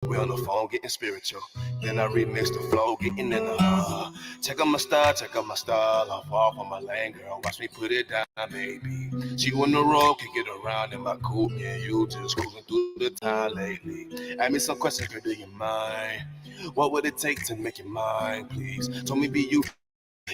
We on the phone getting spiritual. Then I remix the flow, getting in the check out my style. I'll fall from my lane, girl. Watch me put it down, baby. She on the road, kick it around in my coupe. Yeah, you just cruising through the town lately. Ask me some questions, girl, do you mind? What would it take to make you mine, please? Told me be you.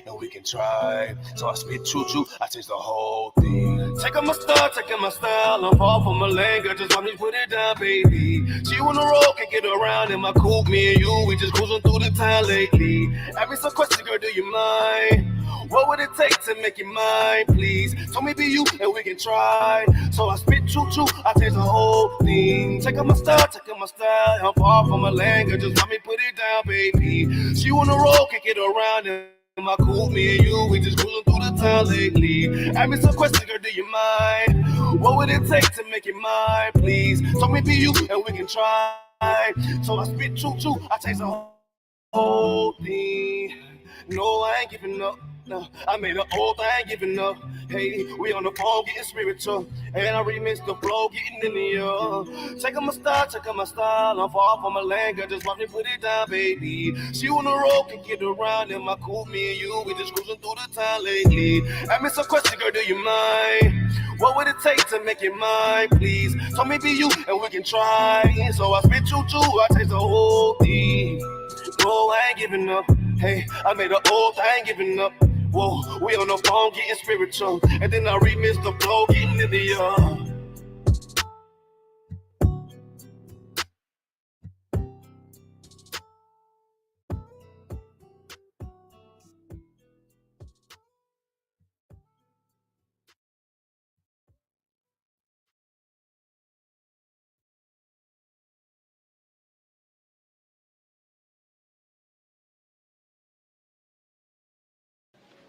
And we can try. So I spit choo-choo, I change the whole thing. Take my style, I'm far from my lane, girl, just let me put it down, baby. She on the road, can get around in my coupe, me and you, we just cruising through the town lately. Ask me some questions, girl, do you mind? What would it take to make you mine, please? Told me be you, and we can try. So I spit choo-choo, I change the whole thing. Take my style, I'm far from my lane, girl, just let me put it down, baby. She on the road, can get around in my cool, me and you, we just cruising through the town lately. Ask me some questions, girl, do you mind? What would it take to make you mine, please? Told me be you, and we can try. So I spit choo-choo, I taste the whole thing. No, I ain't giving up. No, I made an oath, I ain't giving up. Hey, we on the phone getting spiritual. And I remix the flow, getting in the air. Check out my style. I'm far from my lane, girl, just watch me put it down, baby. She on the road, can get around in my coupe, me and you, we just cruising through the town lately. Ask me some questions, girl, do you mind? What would it take to make you mine, please? Told me be you, and we can try. So I spit choo-choo, I taste the whole thing. No, I ain't giving up. Hey, I made an oath, I ain't giving up. Whoa, we on the phone getting spiritual. And then I remix the flow, getting in the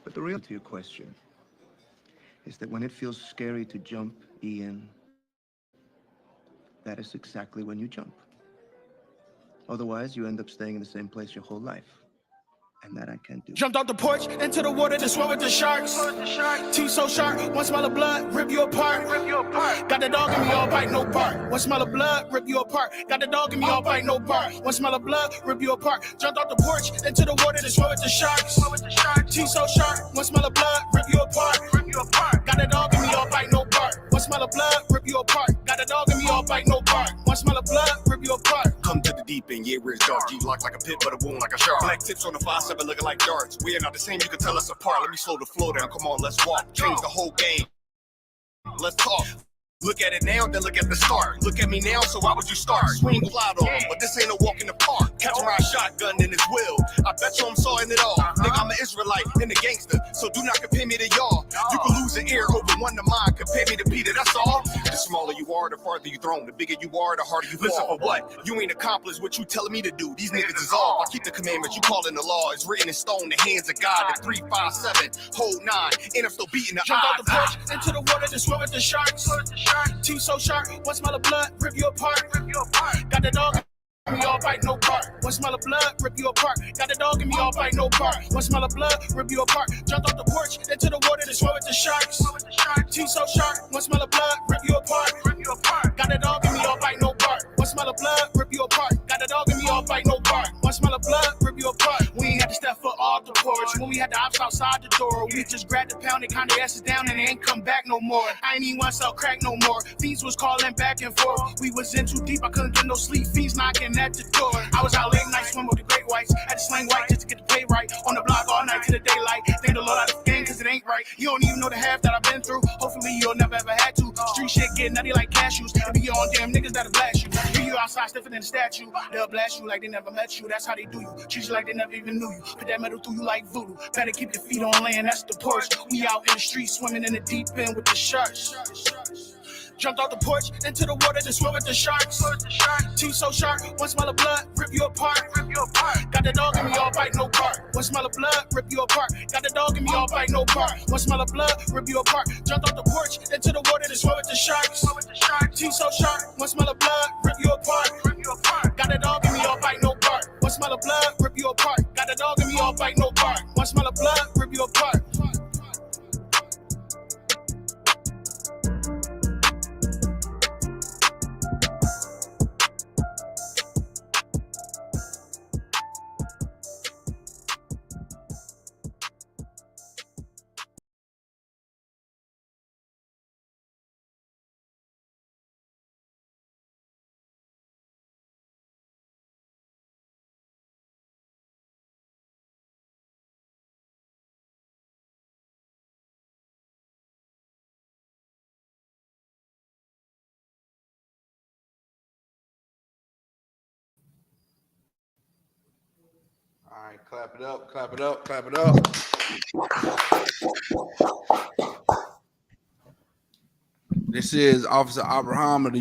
But the real to your question is that when it feels scary to jump, Ian, that is exactly when you jump. Otherwise, you end up staying in the same place your whole life. And that I can't do. Jumped off the porch into the water to swim with the sharks. Teeth so sharp, one smell of blood, rip you apart. Got the dog in me, all bite, no bark. One smell of blood, rip you apart. Got the dog in me, all bite, no bark. One smell of blood, rip you apart. Jumped off the porch into the water to swim with the sharks. Teeth so sharp, one smell of blood, rip you apart. Got the dog in me, all bite, no bark. One smell of blood, rip you apart. Got the dog in me, all bite, no bark. One smell of blood, rip you apart. Come to the deep end, yeah, where it's dark. G locked like a pit, but a wound like a shark. Black tips on the 5-7 looking like darts. We are not the same, you can tell us apart. Let me slow the flow down, come on, let's walk. Change the whole game. Let's talk. Look at it now, then look at the start. Look at me now, so why would you start? Swing glide on, but this ain't a walk in the park. Catch my shotgun in his will. I bet you I'm sawing it all. Nigga, I'm an Israelite and a gangster, so do not compare me to y'all. You can lose an ear over one to mine. Compare me to Peter, that's all. The smaller you are, the farther you thrown. The bigger you are, the harder you fall. Listen for what? You ain't accomplished what you telling me to do. These niggas is off. I keep the commandments you calling the law. It's written in stone, the hands of God. The 3, 5, 7, hold 9. And I'm still beating the Jump odds. out the porch into the water to swim with the sharks. Teeth so sharp, one smell of blood, rip you apart. Got the dog in me, all bite, no bark. One smell of blood, rip you apart. Got the dog in me, all bite, no bark. One smell of blood, rip you apart. Jumped off the porch into the water to swim with the sharks. Teeth so sharp, one smell of blood, rip you apart. Got the dog in me, all bite, no bark. One smell of blood, rip you apart. Got the dog in me, all bite, no bark. One smell of blood, rip you apart. We ain't had to step foot off the porch. When we had the ops outside the door, we just grabbed the pound and kind of asses down and they ain't come back no more. I ain't even want to sell crack no more. Fiends was calling back and forth. We was in too deep, I couldn't get no sleep. Fiends knocking at the door. I was out late night swimming with the great whites. Had to slang white just to get the pay right. On the block all night to the daylight. Thank the Lord out of the game cause it ain't right. You don't even know the half that I've been through. Hopefully you'll never ever had to. Street shit getting nutty like cashews. It be your own damn niggas that'll blast you. Leave you outside stiffer than a statue. They'll blast you like they never met you. That's how they do you. Treat you like they never even knew you. Put that metal through you like voodoo. Better keep your feet on land, that's the porch. We out in the street swimming in the deep end with the sharks. Jumped off the porch into the water to swim with the sharks. Teeth so sharp, one smell of blood, rip you apart. Got the dog in me, all bite, no bark. One smell of blood, rip you apart. Got the dog in me, all bite, no bark. One smell of blood, rip you apart. Jumped off the porch into the water to swim with the sharks. Teeth so sharp, one smell of blood, rip you apart. Got the dog in me, all bite, no bark. One smell of blood, rip you apart. Got the dog in me, all bite, no bark. One smell of blood, rip you apart. All right, clap it up, clap it up, clap it up. This is Officer Abraham of the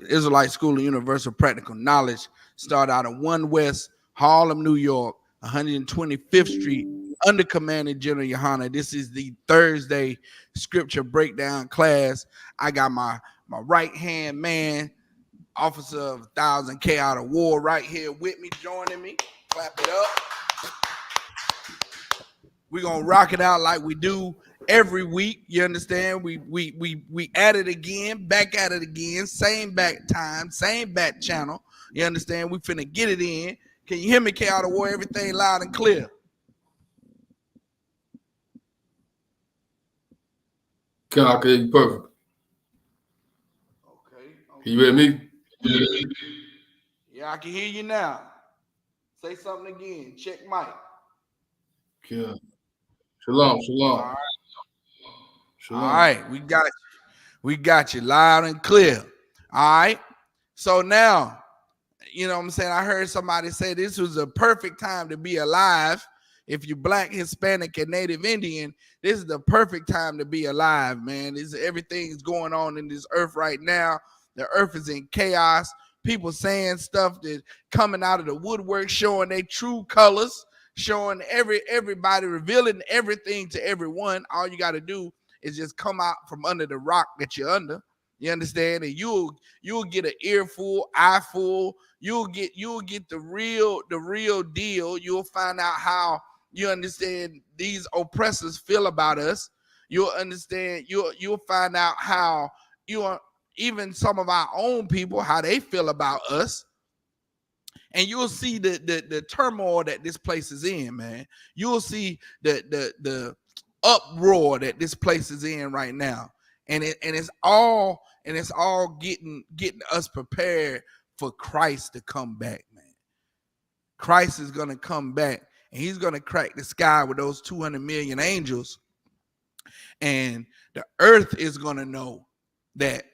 Israelite School of Universal Practical Knowledge. Start out of 1 West Harlem, New York, 125th Street, under Commanding General Yohana. This is the Thursday scripture breakdown class. I got my right hand man, Officer of 1,000 K out of war, right here with me, joining me. Clap it up. We're gonna rock it out like we do every week. You understand? We at it again, back at it again, same back time, same back channel. You understand? We finna get it in. Can you hear me, K out of war? Everything loud and clear. I can hear you perfect. Okay. Can you hear me? Yeah, I can hear you now. Say something again. Check mic. Yeah. Shalom. All right. Shalom. All right, we got you. We got you loud and clear. All right. So now, you know what I'm saying? I heard somebody say this was a perfect time to be alive. If you're Black, Hispanic, and Native Indian, this is the perfect time to be alive, man. Everything's going on in this earth right now. The earth is in chaos. People saying stuff that coming out of the woodwork, showing their true colors, showing everybody, revealing everything to everyone. All you got to do is just come out from under the rock that you're under. You understand? And you'll get an earful, eye full. You'll get the real deal. You'll find out how you understand these oppressors feel about us. You'll understand. You'll find out how even some of our own people, how they feel about us. And you'll see the turmoil that this place is in, man. You'll see the uproar that this place is in right now. And it's all getting us prepared for Christ to come back, man. Christ is gonna come back, and he's gonna crack the sky with those 200 million angels, and the earth is gonna know that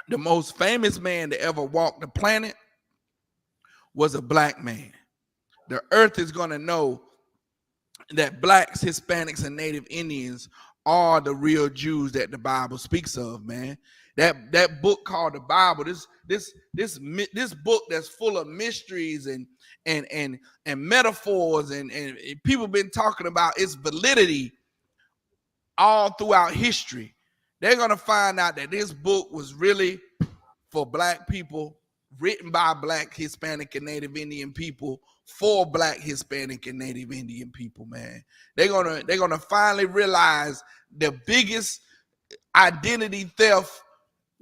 the most famous man to ever walk the planet was a Black man. The earth is gonna know that Blacks, Hispanics, and Native Indians are the real Jews that the Bible speaks of, man. That book called the Bible, this book that's full of mysteries and metaphors and people been talking about its validity all throughout history. They're gonna find out that this book was really for Black people, written by Black, Hispanic, and Native Indian people, for Black, Hispanic, and Native Indian people, man. They're gonna finally realize the biggest identity theft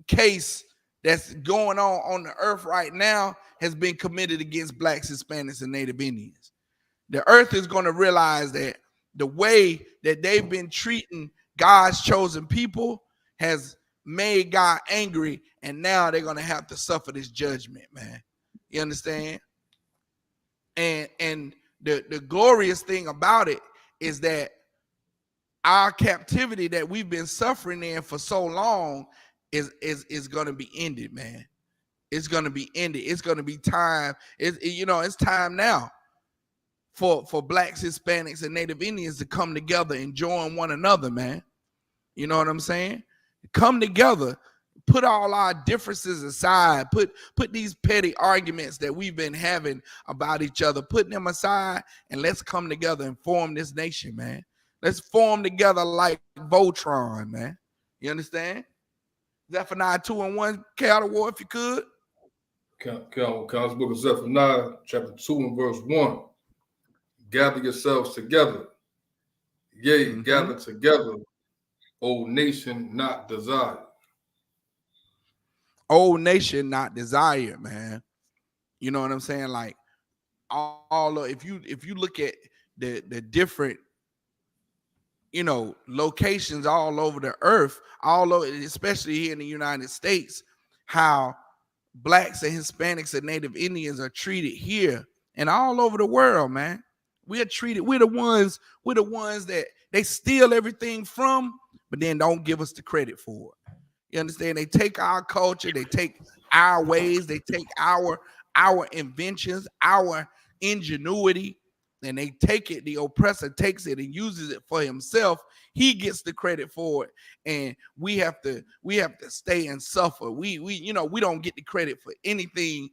case that's going on the earth right now has been committed against Blacks, Hispanics, and Native Indians. The earth is going to realize that the way that they've been treating God's chosen people has made God angry, and now they're going to have to suffer this judgment, man. You understand? And the glorious thing about it is that our captivity that we've been suffering in for so long is going to be ended, man. It's going to be ended. It's going to be time. It's time now for Blacks, Hispanics, and Native Indians to come together and join one another, man. You know what I'm saying? Come together, put all our differences aside, put these petty arguments that we've been having about each other, put them aside, and let's come together and form this nation, man. Let's form together like Voltron, man. You understand? Zephaniah 2:1, K out of war, if you could. God's book of Zephaniah, chapter 2 and verse 1. Gather yourselves together. Yea, gather together, O nation not desired. O nation not desired, man. You know what I'm saying? Like if you look at the different locations all over the earth, all over, especially here in the United States, how Blacks and Hispanics and Native Indians are treated here and all over the world, man. We're the ones that they steal everything from, but then don't give us the credit for it. You understand? They take our culture, they take our ways, they take our inventions, our ingenuity, and they take it, the oppressor takes it and uses it for himself, he gets the credit for it, and we have to stay and suffer. We don't get the credit for anything.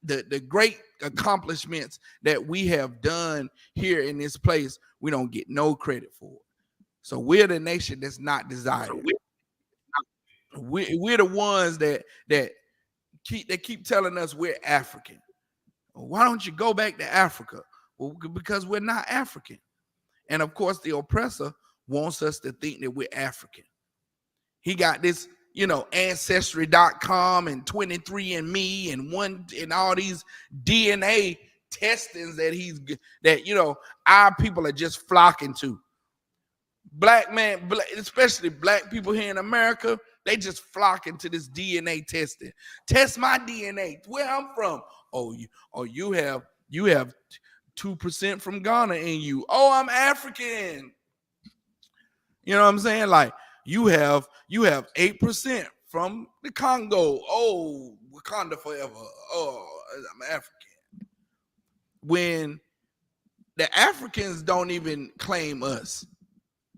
The great accomplishments that we have done here in this place, we don't get no credit for it. So we're the nation that's not desired. We're the ones that keep telling us we're African. Why don't you go back to Africa? Well, because we're not African. And of course, the oppressor wants us to think that we're African. He got this, Ancestry.com and 23andMe and all these DNA testings that our people are just flocking to. Especially black people here in America, they just flocking to this DNA testing. Test my DNA. Where I'm from. You have 2% from Ghana in you. Oh, I'm African. You know what I'm saying? Like you have 8% from the Congo. Oh, Wakanda forever. Oh, I'm African. When the Africans don't even claim us.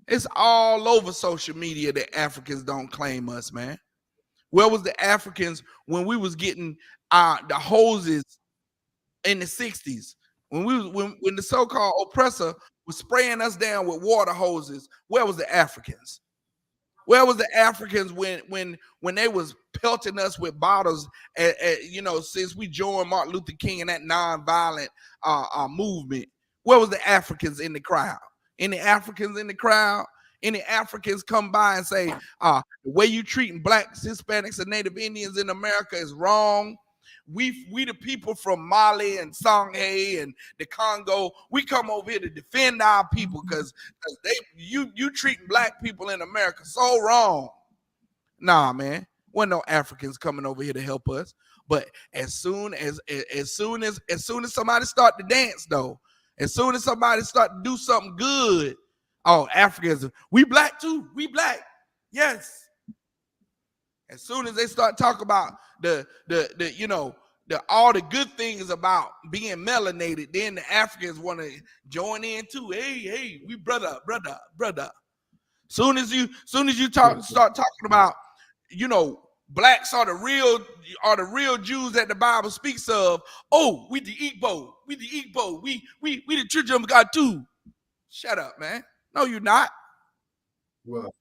It's all over social media that Africans don't claim us, man. Where was the Africans when we was getting the hoses in the 60s? When the so-called oppressor was spraying us down with water hoses, where was the Africans? Where was the Africans when they was pelting us with bottles? Since we joined Martin Luther King in that nonviolent movement, where was the Africans in the crowd? Any Africans in the crowd? Any Africans come by and say, the way you treating blacks, Hispanics, and Native Indians in America is wrong. We the people from Mali and Songhay and the Congo, we come over here to defend our people because you treating black people in America so wrong. Nah, man, wasn't no Africans coming over here to help us. But as soon as somebody start to dance, though, as soon as somebody start to do something good, oh, Africans, we black too. We black. Yes. As soon as they start talking about all the good things about being melanated, then the Africans want to join in too. Hey, we brother. Soon as you start talking about, blacks are the real Jews that the Bible speaks of. Oh, we the Igbo. We the children of God too. Shut up, man. No, you're not. What?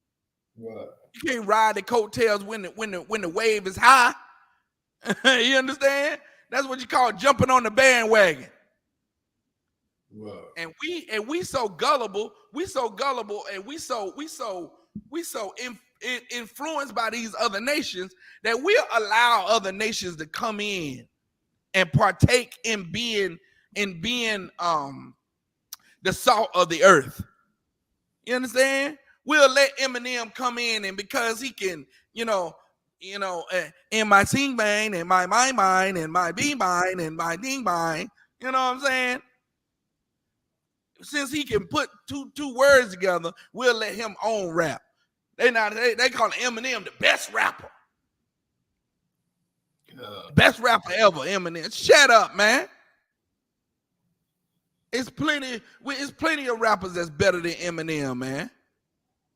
You can't ride the coattails when the wave is high. You understand? That's what you call jumping on the bandwagon. What? And we so gullible, and we so influenced by these other nations that we'll allow other nations to come in and partake in being the salt of the earth. You understand? We'll let Eminem come in, and because he can, in my sing bang and my mind and my be mine and my ding mine, you know what I'm saying? Since he can put two words together, we'll let him own rap. They call Eminem the best rapper. Best rapper ever, Eminem. Shut up, man. It's plenty of rappers that's better than Eminem, man.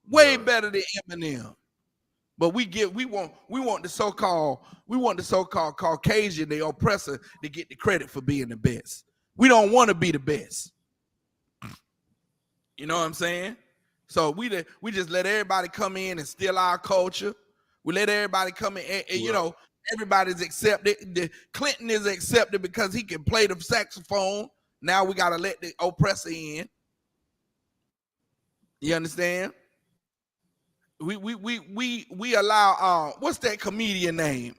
Way better than Eminem. But we want the so-called Caucasian, the oppressor, to get the credit for being the best. We don't want to be the best. You know what I'm saying? So we just let everybody come in and steal our culture. We let everybody come in, and everybody's accepted. Clinton is accepted because he can play the saxophone. Now we gotta let the oppressor in. You understand? We allow what's that comedian name?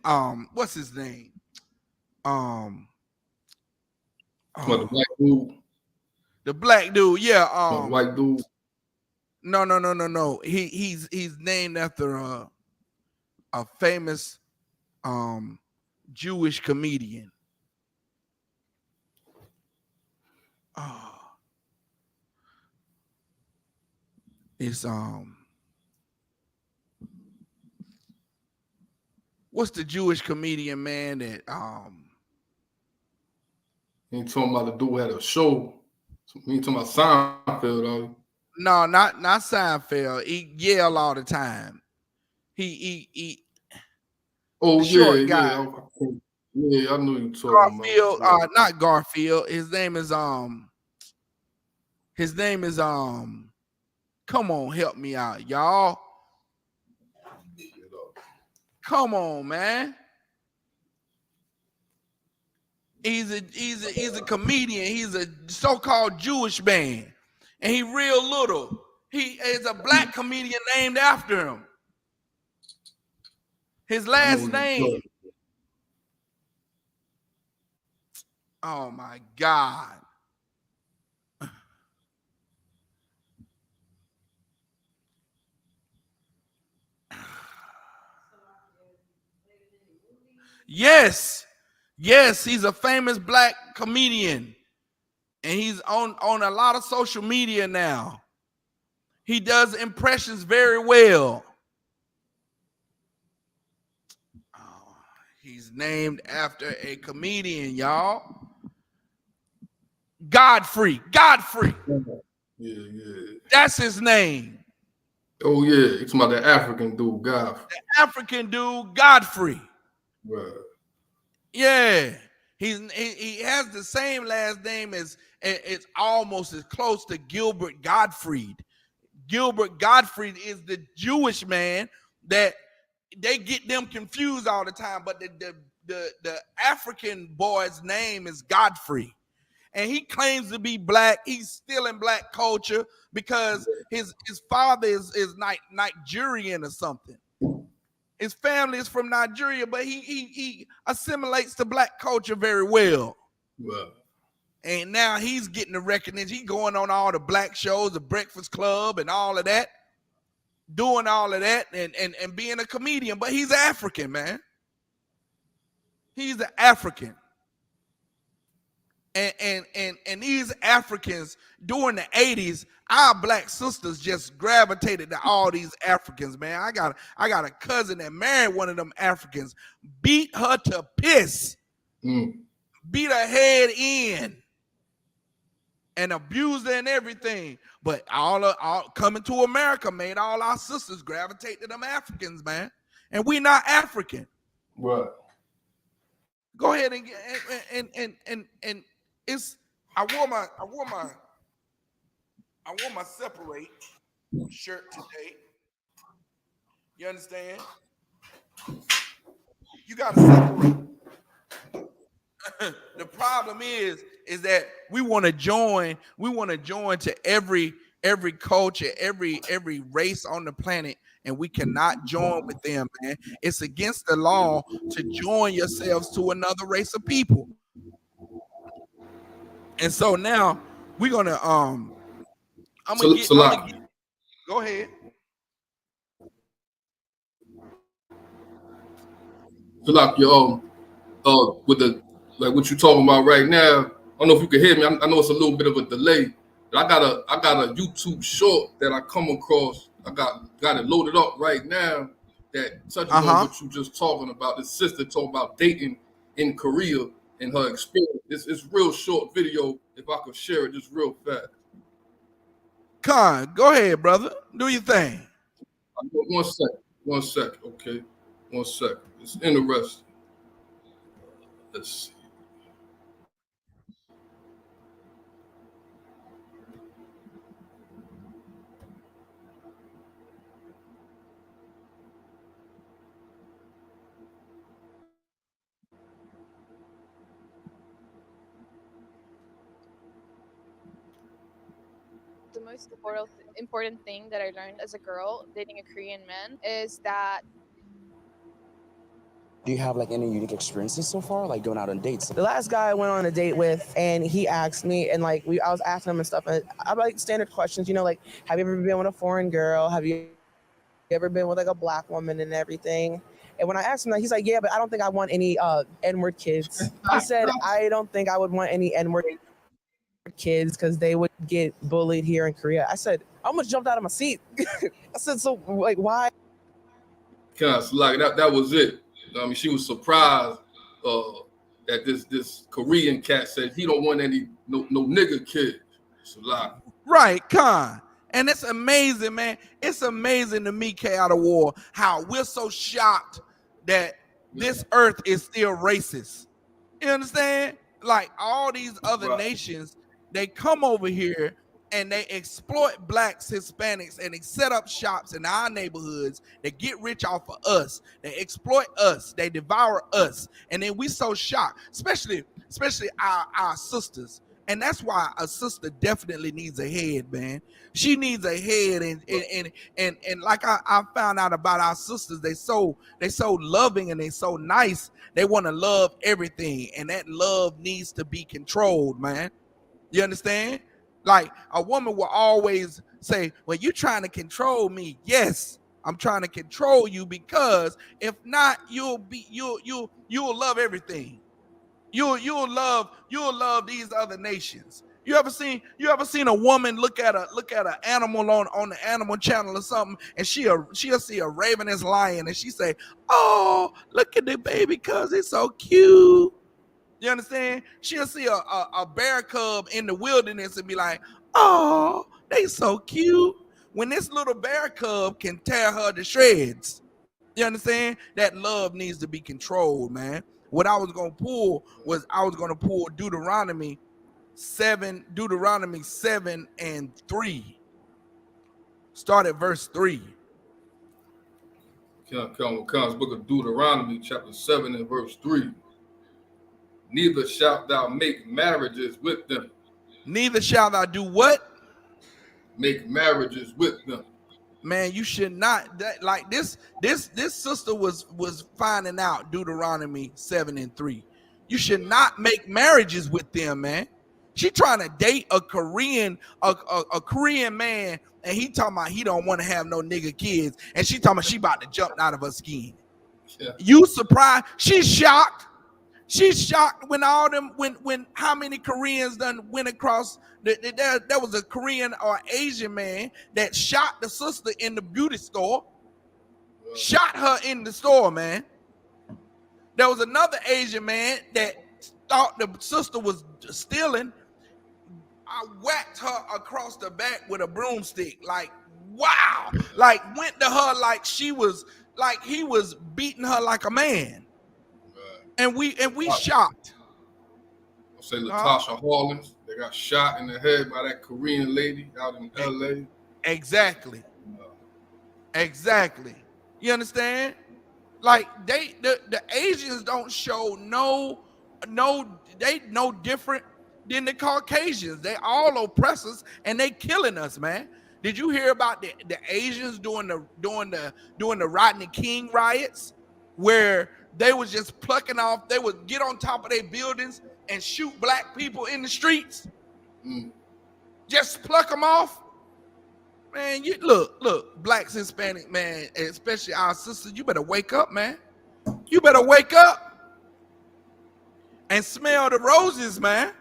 What's his name? The black dude. The black dude, yeah. The white dude. No. He's named after a famous Jewish comedian. It's what's the Jewish comedian, man, that You ain't talking about the dude who had a show. You ain't talking about Seinfeld, are you? No, not Seinfeld. He yell all the time. He Oh, the yeah, short guy. Yeah, I know you talking Garfield, about. not Garfield. His name is come on, help me out, y'all. Come on, man. He's a comedian. He's a so-called Jewish man. And he real little. He is a black comedian named after him. His last name. Oh my God. Yes, he's a famous black comedian, and he's on a lot of social media now. He does impressions very well. Oh, he's named after a comedian, y'all. Godfrey. Yeah. That's his name. Oh, yeah. It's about the African dude, Godfrey. The African dude, Godfrey. Right. Yeah. He has the same last name as it's almost as close to Gilbert Gottfried. Gilbert Gottfried is the Jewish man that they get them confused all the time, but the African boy's name is Godfrey. And he claims to be black. He's still in black culture because his father is Nigerian or something. His family is from Nigeria, but he assimilates to black culture very well. Right. And now he's getting the recognition. He's going on all the black shows, the Breakfast Club and all of that, doing all of that and being a comedian. But he's African, man. He's an African. And these Africans during the 80s, our black sisters just gravitated to all these Africans, man. I got a cousin that married one of them Africans, beat her to piss, beat her head in, and abused her and everything. But all coming to America made all our sisters gravitate to them Africans, man. And we not African. Right. Go ahead and it's I wore my separate shirt today. You understand? You gotta separate. The problem is that we want to join to every culture, every race on the planet, and we cannot join with them, man. It's against the law to join yourselves to another race of people. And so now we're gonna go ahead. So like your with the like what you're talking about right now, I don't know if you can hear me. I know it's a little bit of a delay, but I got a YouTube short that I come across. I got it loaded up right now that touches on what you just talking about. This sister talking about dating in Korea and her experience. It's real short video. If I could share it just real fast. Con, go ahead, brother. Do your thing. 1 second, okay? 1 second. It's interesting. Let's see. The most important thing that I learned as a girl dating a Korean man is that. Do you have like any unique experiences so far, like going out on dates? The last guy I went on a date with, and he asked me, and like I was asking him and stuff, and I like standard questions, like, have you ever been with a foreign girl? Have you ever been with like a black woman and everything? And when I asked him that, he's like, yeah, but I don't think I want any N-word kids. He said, I don't think I would want any N-word kids because they would get bullied here in Korea. I said, I almost jumped out of my seat. I said, so like, why? Like that was it. I mean, she was surprised that this Korean cat said he don't want any no nigga kids. It's a lie. Right, Khan. And it's amazing, man. It's amazing to me, K Out of War, how we're so shocked that this earth is still racist. You understand? Like all these other nations, they come over here and they exploit blacks, Hispanics, and they set up shops in our neighborhoods. They get rich off of us. They exploit us. They devour us. And then we so shocked, especially our sisters. And that's why a sister definitely needs a head, man. She needs a head, and like I found out about our sisters, they so loving and they so nice. They want to love everything, and that love needs to be controlled, man. You understand? Like a woman will always say, "Well, you're trying to control me." Yes, I'm trying to control you because if not, you'll love everything. You'll love these other nations. You ever seen a woman look at an animal on the Animal Channel or something, and she'll see a ravenous lion and she say, "Oh, look at the baby, cuz it's so cute." You understand? She'll see a bear cub in the wilderness and be like, "Oh, they so cute." When this little bear cub can tear her to shreds. You understand? That love needs to be controlled, man. What I was gonna pull was Deuteronomy 7 and 3. Start at verse 3. Comes book of Deuteronomy, chapter 7 and verse 3. Neither shalt thou make marriages with them. Neither shalt thou do what? Make marriages with them. Man, you should not. Like this sister was finding out Deuteronomy 7 and 3. You should not make marriages with them, man. She trying to date a Korean man, and he talking about he don't want to have no nigga kids, and she talking about she about to jump out of her skin. Yeah. You surprised? She's shocked. She's shocked when how many Koreans done went across. There was a Korean or Asian man that shot the sister in the beauty store. Shot her in the store, man. There was another Asian man that thought the sister was stealing. I whacked her across the back with a broomstick. Like, wow. Like, went to her like he was beating her like a man. And we shocked. I'll say Latasha Hollins. They got shot in the head by that Korean lady out in LA. Exactly. Exactly. You understand? Like the Asians don't show they no different than the Caucasians. They all oppressors and they killing us, man. Did you hear about the Asians during the Rodney King riots, where they was just plucking off? They would get on top of their buildings and shoot black people in the streets. Just pluck them off. Man, you look, blacks, Hispanic, man, especially our sisters, you better wake up, man. You better wake up and smell the roses, man.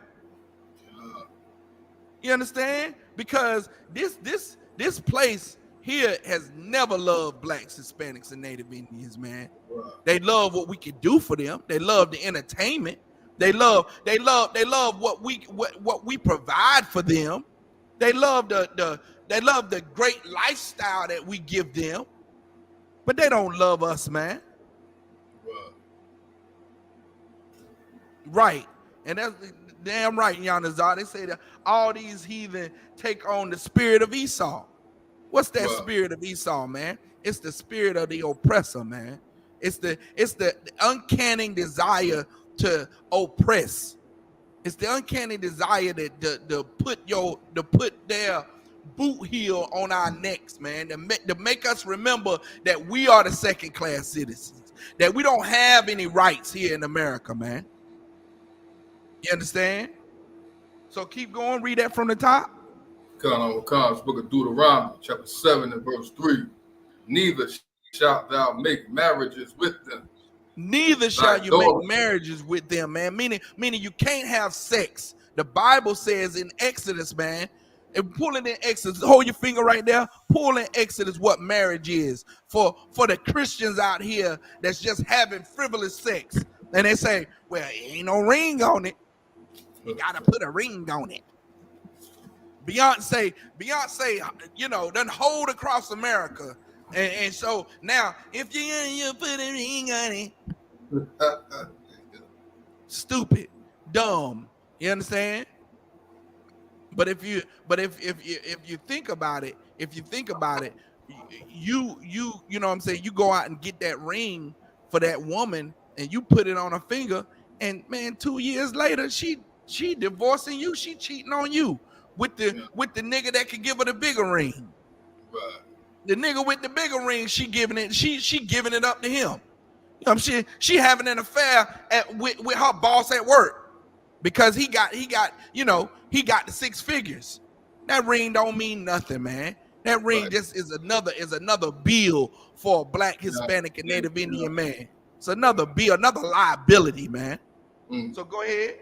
You understand? Because this place here has never loved blacks, Hispanics, and Native Indians, man. They love what we can do for them. They love the entertainment. They love what we provide for them. They love the great lifestyle that we give them. But they don't love us, man. Right. And that's damn right, Yanazar. They say that all these heathen take on the spirit of Esau. What's that spirit of Esau, man? It's the spirit of the oppressor, man. It's the uncanny desire to oppress. It's the uncanny desire to put their boot heel on our necks, man, to make us remember that we are the second-class citizens, that we don't have any rights here in America, man. You understand? So keep going. Read that from the top. Book of Deuteronomy, chapter 7 and verse 3. Neither shalt thou make marriages with them. Neither shall you make marriages with them, man. Meaning you can't have sex. The Bible says in Exodus, man, and pulling in Exodus, hold your finger right there, pull in Exodus what marriage is. For the Christians out here that's just having frivolous sex. And they say, well, ain't no ring on it. You gotta put a ring on it. Beyonce, done hold across America. And so now, if you put a ring on it, stupid, dumb. You understand? But if you think about it, you know what I'm saying, you go out and get that ring for that woman and you put it on her finger, and man, 2 years later, she divorcing you, she cheating on you with the nigga that could give her the bigger ring. Right. The nigga with the bigger ring, she giving it up to him. You know, she having an affair with her boss at work because he got the 6 figures. That ring don't mean nothing, man. That ring just is another bill for a Black, Hispanic, and Native Indian man. It's another bill, another liability, man. So go ahead.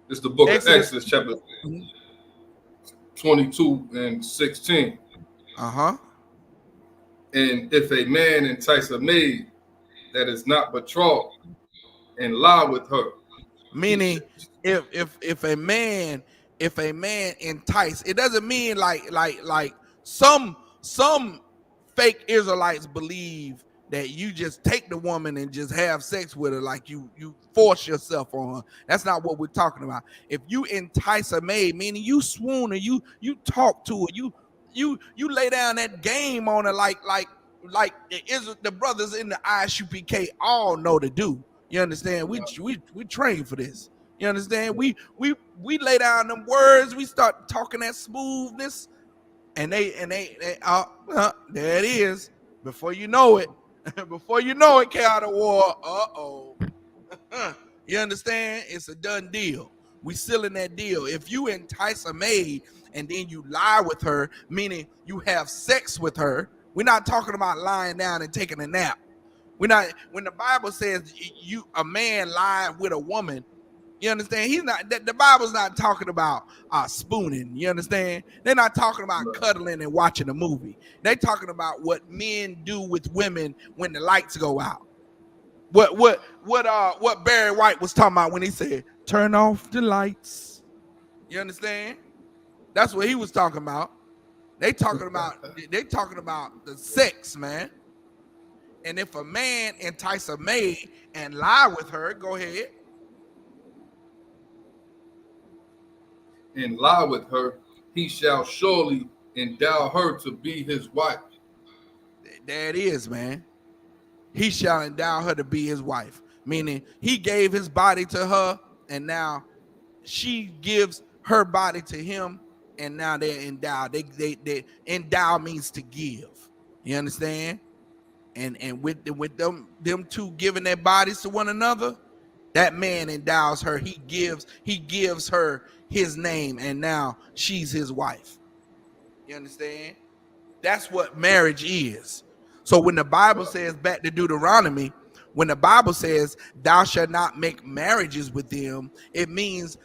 It's the book of Exodus, chapter 22 and 16. Uh-huh. And if a man entice a maid that is not betrothed and lie with her. Meaning if a man entice, it doesn't mean like some fake Israelites believe that you just take the woman and just have sex with her, like you force yourself on her. That's not what we're talking about. If you entice a maid, meaning you swoon her, you talk to her, you lay down that game on her like the brothers in the Isupk all know to do. You understand? We train for this. You understand? We lay down them words. We start talking that smoothness, and they there it is. Before you know it, came out of war. You understand? It's a done deal. We sealing that deal. If you entice a maid and then you lie with her, meaning you have sex with her, we're not talking about lying down and taking a nap. When the Bible says a man lied with a woman, you understand? The Bible's not talking about spooning. You understand? They're not talking about cuddling and watching a movie. They're talking about what men do with women when the lights go out. What Barry White was talking about when he said, "Turn off the lights." You understand? That's what he was talking about. They talking about the sex, man. And if a man entice a maid and lie with her, go ahead. And lie with her, he shall surely endow her to be his wife. There it is, man. He shall endow her to be his wife. Meaning he gave his body to her, and now she gives her body to him, and now they're endowed. They endow means to give. You understand? And with them two giving their bodies to one another, that man endows her. He gives her his name, and now she's his wife. You understand? That's what marriage is. So when the Bible says, back to Deuteronomy, when the Bible says thou shalt not make marriages with them, it means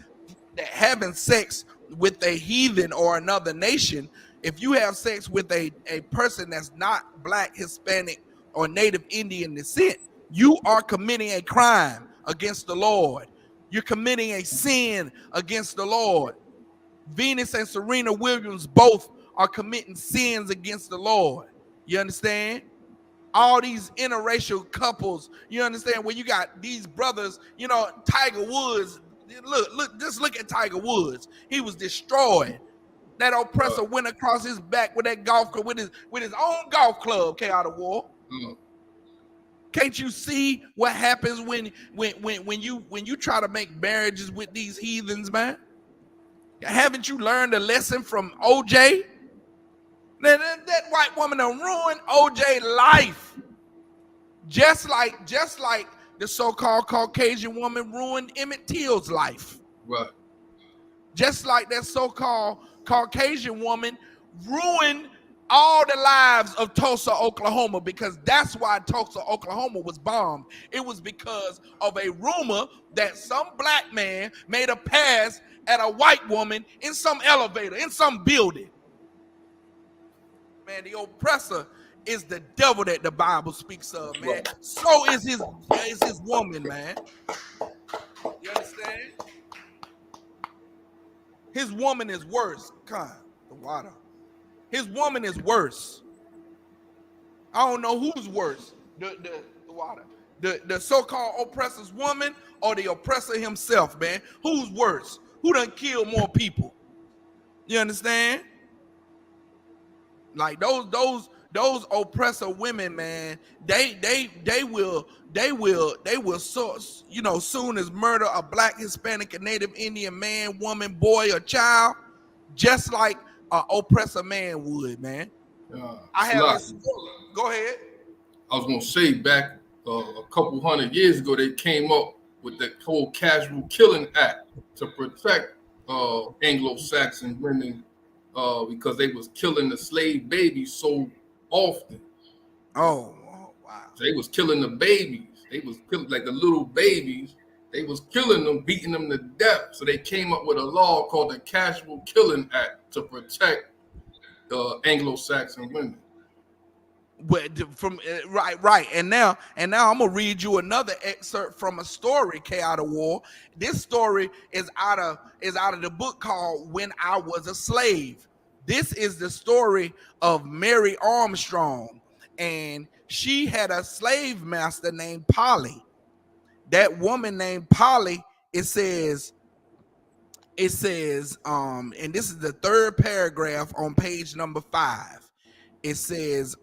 that having sex with a heathen or another nation, if you have sex with a person that's not Black, Hispanic, or Native Indian descent, you are committing a crime against the Lord. You're committing a sin against the Lord. Venus and Serena Williams both are committing sins against the Lord. You understand? All these interracial couples, you understand, where you got these brothers, Tiger Woods, just look at Tiger Woods. He was destroyed. That oppressor went across his back with that golf club, with his own golf club, came out of war. Can't you see what happens when you try to make marriages with these heathens, man? Haven't you learned a lesson from OJ? That white woman done ruined OJ's life. Just like the so-called Caucasian woman ruined Emmett Till's life. Right. Just like that so-called Caucasian woman ruined all the lives of Tulsa, Oklahoma, because that's why Tulsa, Oklahoma was bombed. It was because of a rumor that some Black man made a pass at a white woman in some elevator, in some building. Man, the oppressor is the devil that the Bible speaks of, man. So is his woman, man. You understand? His woman is worse. God, the water. His woman is worse. I don't know who's worse. The water. The so-called oppressor's woman or the oppressor himself, man. Who's worse? Who done killed more people? You understand? Like those oppressor women, man, they will so, you know, soon as murder a black, Hispanic, and Native Indian man, woman, boy, or child, just like an oppressor man would, man. I have this. Go ahead. I was gonna say back a couple hundred years ago, they came up with the whole Casual Killing Act to protect Anglo-Saxon women because they was killing the slave babies so often. Oh wow! They was killing the babies. They was killing like the little babies. They was killing them, beating them to death. So they came up with a law called the Casual Killing Act to protect Anglo-Saxon women. From right, and now I'm gonna read you another excerpt from a story, K Out of War. This story is out of the book called When I Was a Slave. This is the story of Mary Armstrong, and she had a slave master named Polly. That woman named Polly, it says, and this is the third paragraph on page number 5. It says,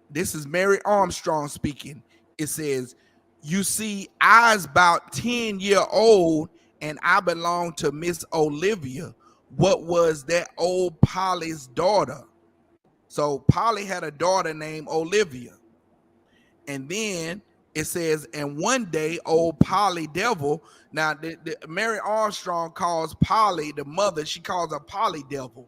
this is Mary Armstrong speaking. It says, you see, I's about 10-year-old and I belong to Miss Olivia. What was that old Polly's daughter? So Polly had a daughter named Olivia. And then it says, and one day old Polly Devil, now Mary Armstrong calls Polly, the mother, she calls her Polly Devil.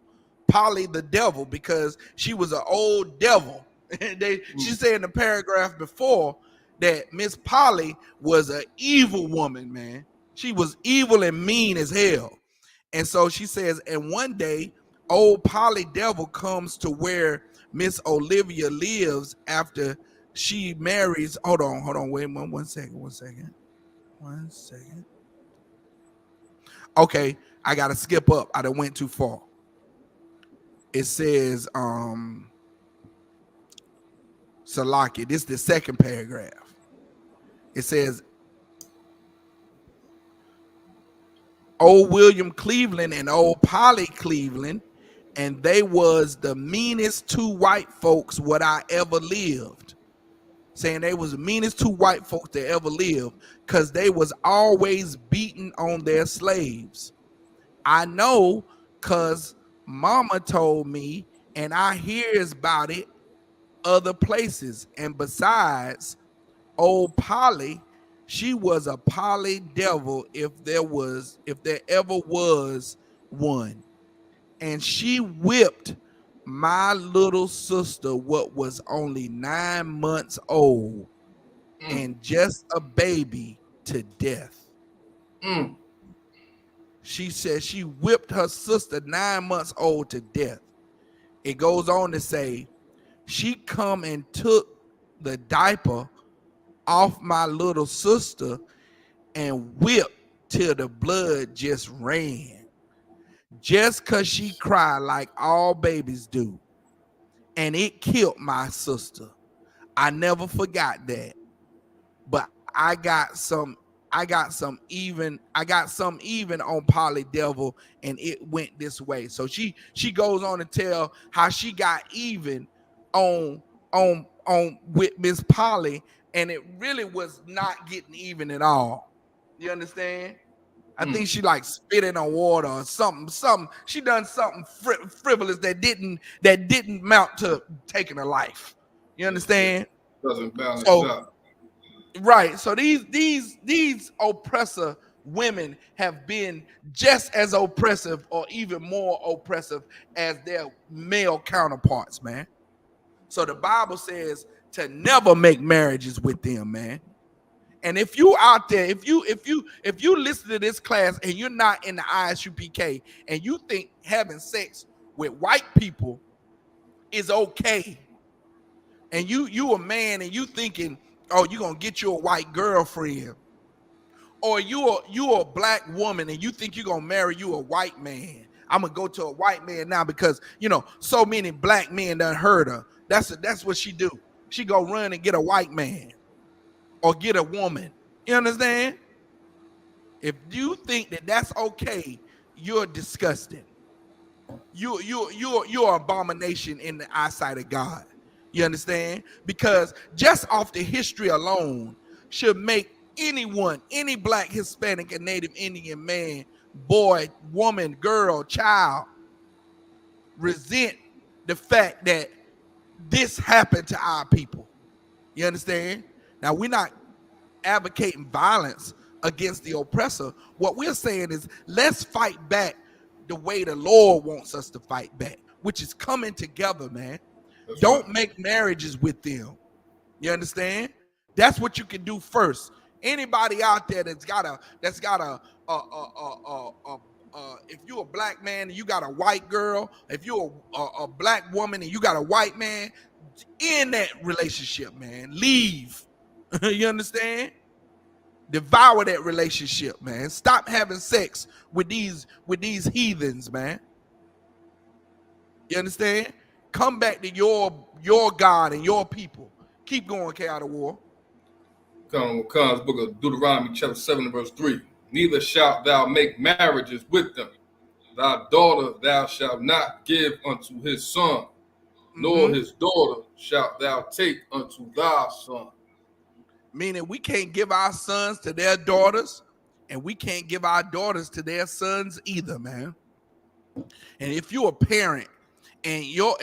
Polly the devil, because she was an old devil. She said in the paragraph before that Miss Polly was an evil woman, man. She was evil and mean as hell. And so she says, and one day old Polly Devil comes to where Miss Olivia lives after she marries. Hold on, wait one second. Okay, I gotta skip up. I done went too far. It says, Salaki, this is the second paragraph. It says, old William Cleveland and old Polly Cleveland, and they was the meanest two white folks what I ever lived. Saying they was the meanest two white folks that ever lived, because they was always beating on their slaves. I know because mama told me, and I hears about it other places. And besides, old Polly, she was a Polly Devil if there ever was one. And she whipped my little sister, what was only 9 months old and just a baby, to death. She said she whipped her sister 9 months old to death. It goes on to say, she come and took the diaper off my little sister and whipped till the blood just ran. Just because she cried like all babies do. And it killed my sister. I never forgot that. But I got some even on Polly Devil, and it went this way. So she goes on to tell how she got even on with Miss Polly, and it really was not getting even at all. You understand? I think she like spitting on water or something. She done something frivolous that didn't mount to taking her life. You understand? Doesn't balance out. Right. So these oppressor women have been just as oppressive or even more oppressive as their male counterparts, man. So the Bible says to never make marriages with them, man. And if you out there, if you listen to this class and you're not in the ISUPK and you think having sex with white people is okay, and you a man and you thinking, oh, you gonna get you a white girlfriend, or you a black woman and you think you're gonna marry you a white man. I'm gonna go to a white man now because so many black men done heard her. That's what she do. She go run and get a white man or get a woman. You understand? If you think that that's okay, you're disgusting. You're an abomination in the eyesight of God. You understand? Because just off the history alone should make anyone, any black, Hispanic, and Native Indian man, boy, woman, girl, child, resent the fact that this happened to our people. You understand? Now, we're not advocating violence against the oppressor. What we're saying is let's fight back the way the Lord wants us to fight back, which is coming together, man. That's Don't right. make marriages with them. You understand? That's what you can do first. Anybody out there that's got a if you're a black man and you got a white girl, if you're a black woman and you got a white man, in that relationship, man. Leave. You understand? Devour that relationship, man. Stop having sex with these heathens, man. You understand? Come back to your God and your people. Keep going, K out of war. Khan's book of Deuteronomy chapter 7 verse 3. Neither shalt thou make marriages with them. Thy daughter thou shalt not give unto his son, nor his daughter shalt thou take unto thy son. Meaning we can't give our sons to their daughters, and we can't give our daughters to their sons either, man. And if you're a parent and your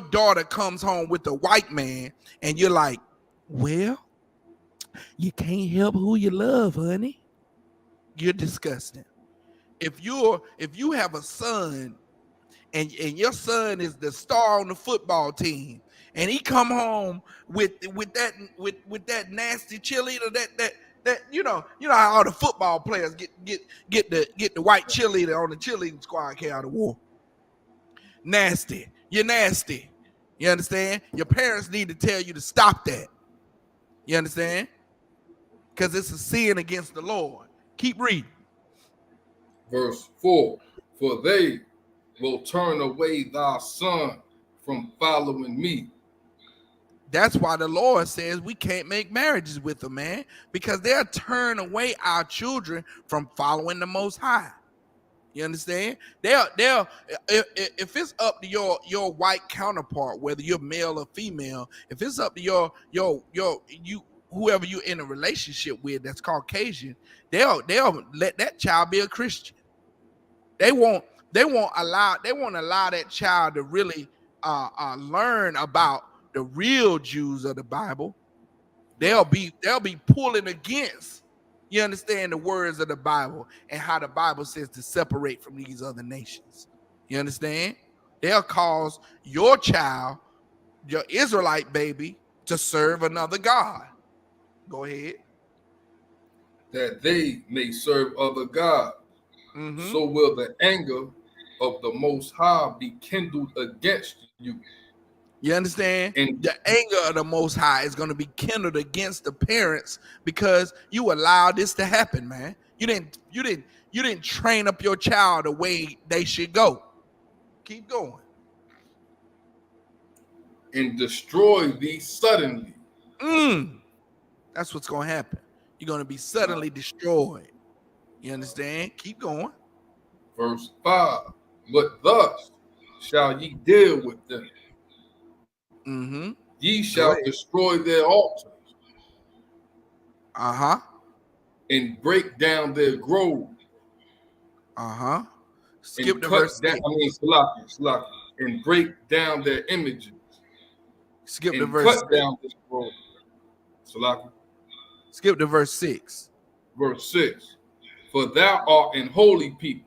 daughter comes home with a white man, and you're like, well, you can't help who you love, honey. You're disgusting. If you have a son and your son is the star on the football team, and he come home with that nasty cheerleader, that you know how all the football players get the white cheerleader on the cheerleading squad, K out of war. Nasty. You're nasty. You understand? Your parents need to tell you to stop that. You understand? Because it's a sin against the Lord. Keep reading. Verse 4. For they will turn away thy son from following me. That's why the Lord says we can't make marriages with them, man, because they'll turn away our children from following the Most High. You understand? They'll if it's up to your white counterpart, whether you're male or female, if it's up to your whoever you're in a relationship with that's Caucasian, they'll let that child be a Christian. They won't allow that child to really learn about the real Jews of the Bible. They'll be pulling against, you understand, the words of the Bible and how the Bible says to separate from these other nations. You understand? They'll cause your child, your Israelite baby, to serve another God. Go ahead. That they may serve other gods. So will the anger of the Most High be kindled against you. You understand? And the anger of the Most High is going to be kindled against the parents because you allowed this to happen, man. You didn't train up your child the way they should go. Keep going. And destroy thee suddenly. That's what's going to happen. You're going to be suddenly destroyed. You understand? Keep going. Verse 5. But thus shall ye deal with them. Ye shall destroy their altars. And break down their groves. Skip the verse. Salaki. And break down their images. Skip and the verse. Cut down this grove. Salaki. Skip to verse 6. Verse 6. For thou art an holy people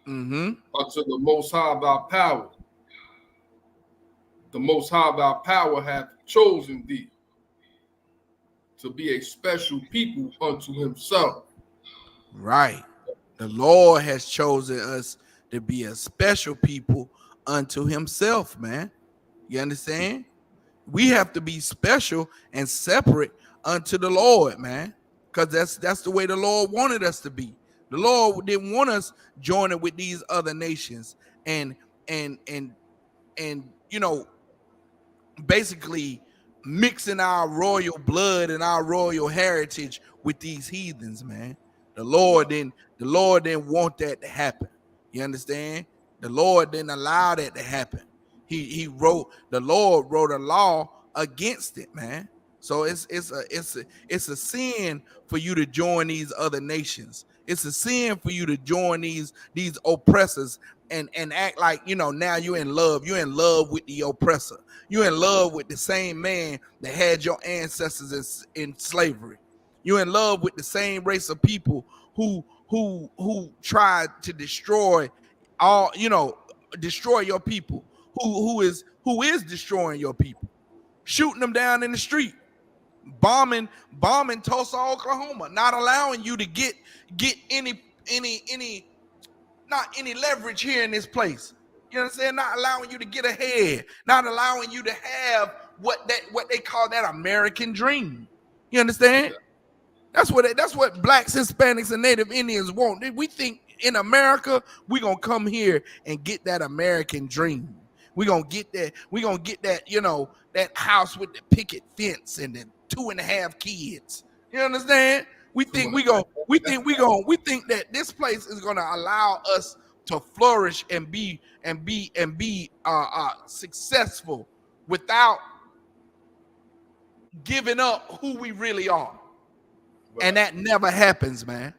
unto the Most High thy power. The Most High thy power hath chosen thee to be a special people unto himself. Right. The Lord has chosen us to be a special people unto himself, man. You understand? We have to be special and separate unto the Lord, man, because that's the way the Lord wanted us to be. The Lord didn't want us joining with these other nations and and and and basically mixing our royal blood and our royal heritage with these heathens, man. The Lord didn't want that to happen. You understand? The Lord didn't allow that to happen. The Lord wrote a law against it, man. So it's a sin for you to join these other nations. It's a sin for you to join these oppressors and act like now you're in love. You're in love with the oppressor. You're in love with the same man that had your ancestors in slavery. You're in love with the same race of people who tried to destroy destroy your people. Who is destroying your people, shooting them down in the street, bombing Tulsa, Oklahoma, not allowing you to get any not any leverage here in this place. You know what I'm saying? Not allowing you to get ahead, not allowing you to have what they call that American dream. You understand? That's what blacks, Hispanics, and Native Indians want. We think in America we're gonna come here and get that American dream. We're gonna get that. We're gonna get that. That house with the picket fence and the 2.5 kids. You understand? We think that this place is gonna allow us to flourish and be successful without giving up who we really are. Right. And that never happens, man.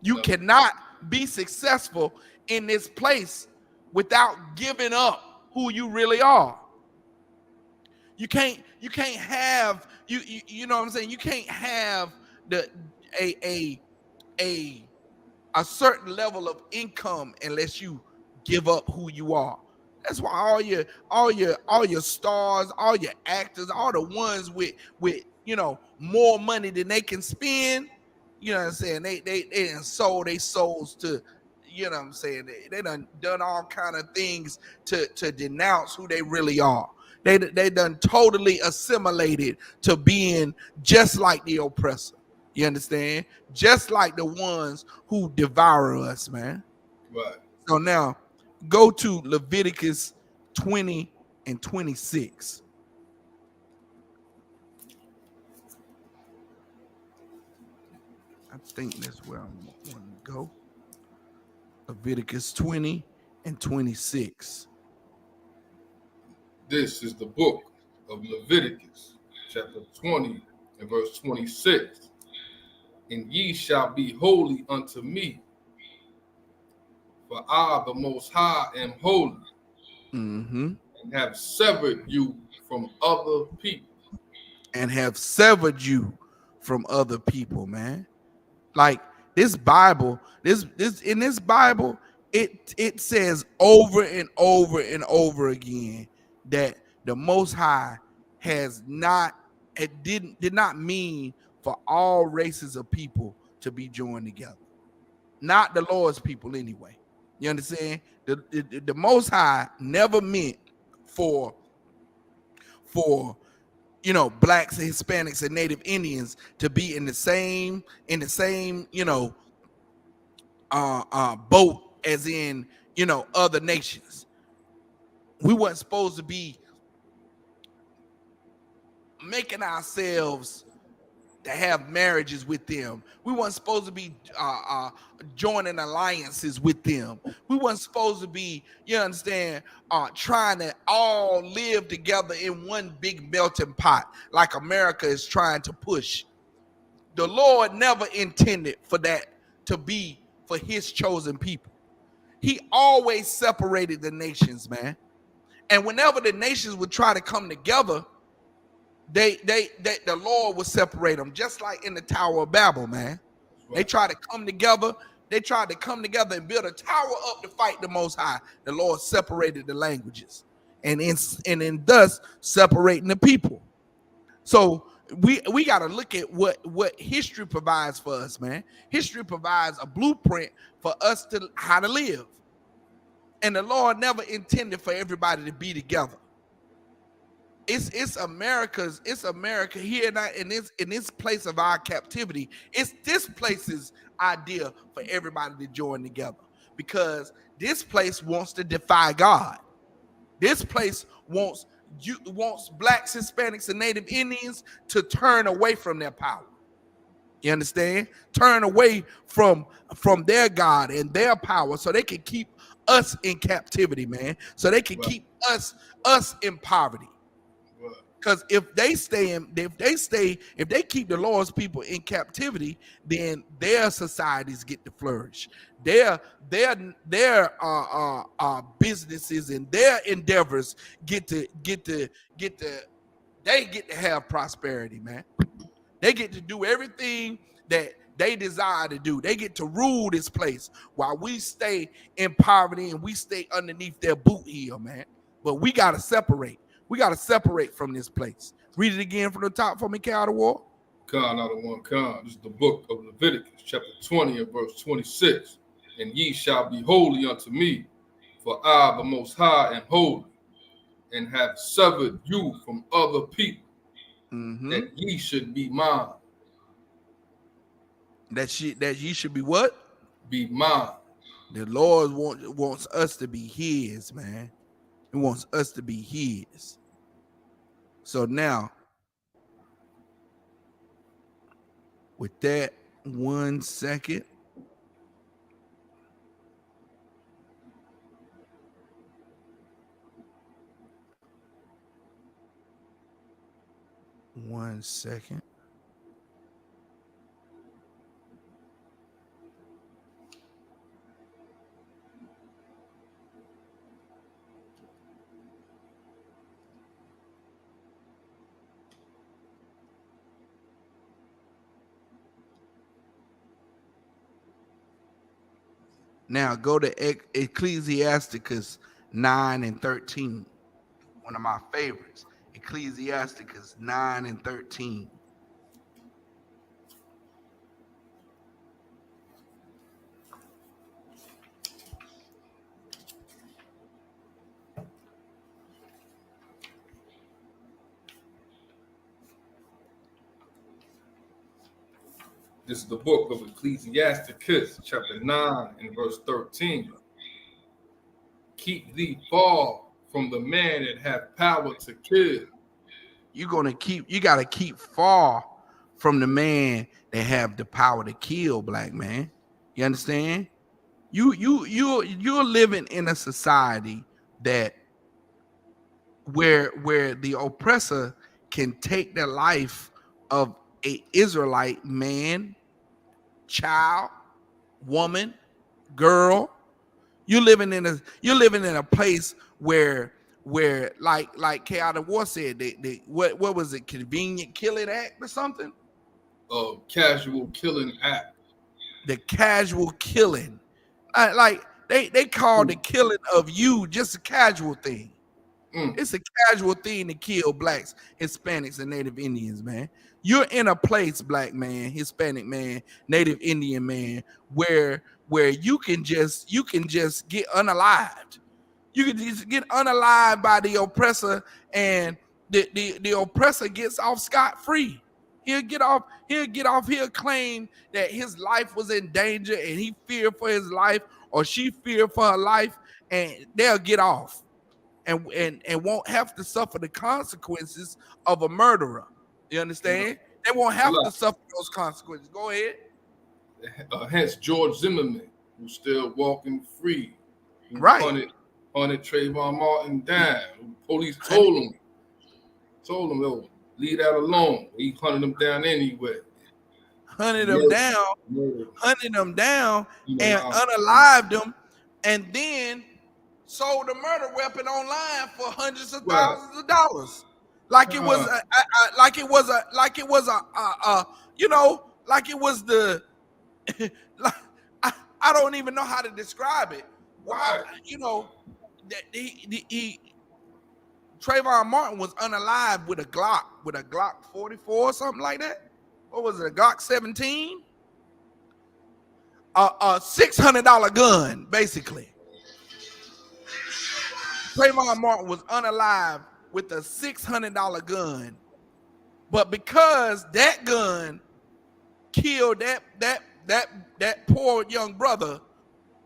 You cannot be successful in this place without giving up who you really are. You can't have you know what I'm saying? You can't have a certain level of income unless you give up who you are. That's why all your stars, all your actors, all the ones with more money than they can spend, you know what I'm saying? They done sold their souls to, you know what I'm saying? They done all kind of things to denounce who they really are. They done totally assimilated to being just like the oppressor. You understand? Just like the ones who devour us, man. Right. So now go to Leviticus 20 and 26. I think that's where I want to go. Leviticus 20 and 26. This is the book of Leviticus, chapter 20 and verse 26. And ye shall be holy unto me, for I, the Most High, am holy, Mm-hmm. and have severed you from other people. And have severed you from other people, man. Like this Bible, this in this Bible, it says over and over and over again that the Most High has not, it did not mean for all races of people to be joined together. Not the Lord's people anyway. You understand? The Most High never meant for blacks, Hispanics, and Native Indians to be in the same boat as in other nations. We weren't supposed to be making ourselves to have marriages with them. We weren't supposed to be joining alliances with them. We weren't supposed to be, trying to all live together in one big melting pot like America is trying to push. The Lord never intended for that to be for his chosen people. He always separated the nations, man. And whenever the nations would try to come together, the Lord will separate them, just like in the Tower of Babel, man. Right. They tried to come together. They tried to come together and build a tower up to fight the Most High. The Lord separated the languages, and in thus separating the people. So we got to look at what history provides for us, man. History provides a blueprint for us to how to live, and the Lord never intended for everybody to be together. it's America here now in this place of our captivity. It's this place's idea for everybody to join together, because this place wants to defy God. This place wants blacks, Hispanics, and Native Indians to turn away from their power. You understand? Turn away from their God and their power, so they can keep us in captivity, man. So they can keep us in poverty. Because if they keep the Lord's people in captivity, then their societies get to flourish. Their businesses and their endeavors get to have prosperity, man. They get to do everything that they desire to do. They get to rule this place while we stay in poverty and we stay underneath their boot heel, man. But we got to separate. We got to separate from this place. Read it again from the top for me, Cal the War. Con out of one con. This is the book of Leviticus, chapter 20 and verse 26. And ye shall be holy unto me, for I, the Most High, am holy, and have severed you from other people, that ye should be mine. That ye should be what? Be mine. The Lord wants us to be his, man. He wants us to be his. So now, with that, 1 second. One second. Now go to Ecclesiasticus 9 and 13. One of my favorites. Ecclesiasticus 9 and 13. This is the book of Ecclesiasticus, chapter 9 and verse 13. Keep thee far from the man that hath power to kill. You gotta keep far from the man that have the power to kill, black man. You understand? You're living in a society that where the oppressor can take the life of a Israelite man, child, woman, girl. You're living in a place where like Chaotic War said, what was it, convenient killing act or something? Casual killing act. The casual killing. Like they call the killing of you just a casual thing. It's a casual thing to kill blacks, Hispanics, and Native Indians, man. You're in a place, black man, Hispanic man, Native Indian man, where you can just get unalived. You can just get unalived by the oppressor, and the oppressor gets off scot-free. He'll claim that his life was in danger and he feared for his life, or she feared for her life, and they'll get off and won't have to suffer the consequences of a murderer. You understand? They won't have to suffer those consequences. Go ahead. Hence George Zimmerman, who's still walking free. Right. Hunted Trayvon Martin down. Police told him, yo, leave that alone. He hunted him down anyway. Hunted him down, and unalived him, and then sold a murder weapon online for hundreds of thousands of dollars. Like it was I don't even know how to describe it. Why, that Trayvon Martin was unalived with a Glock 44 or something like that. What was it, a Glock 17? A $600 gun, basically. Trayvon Martin was unalived with a $600 gun, but because that gun killed that poor young brother,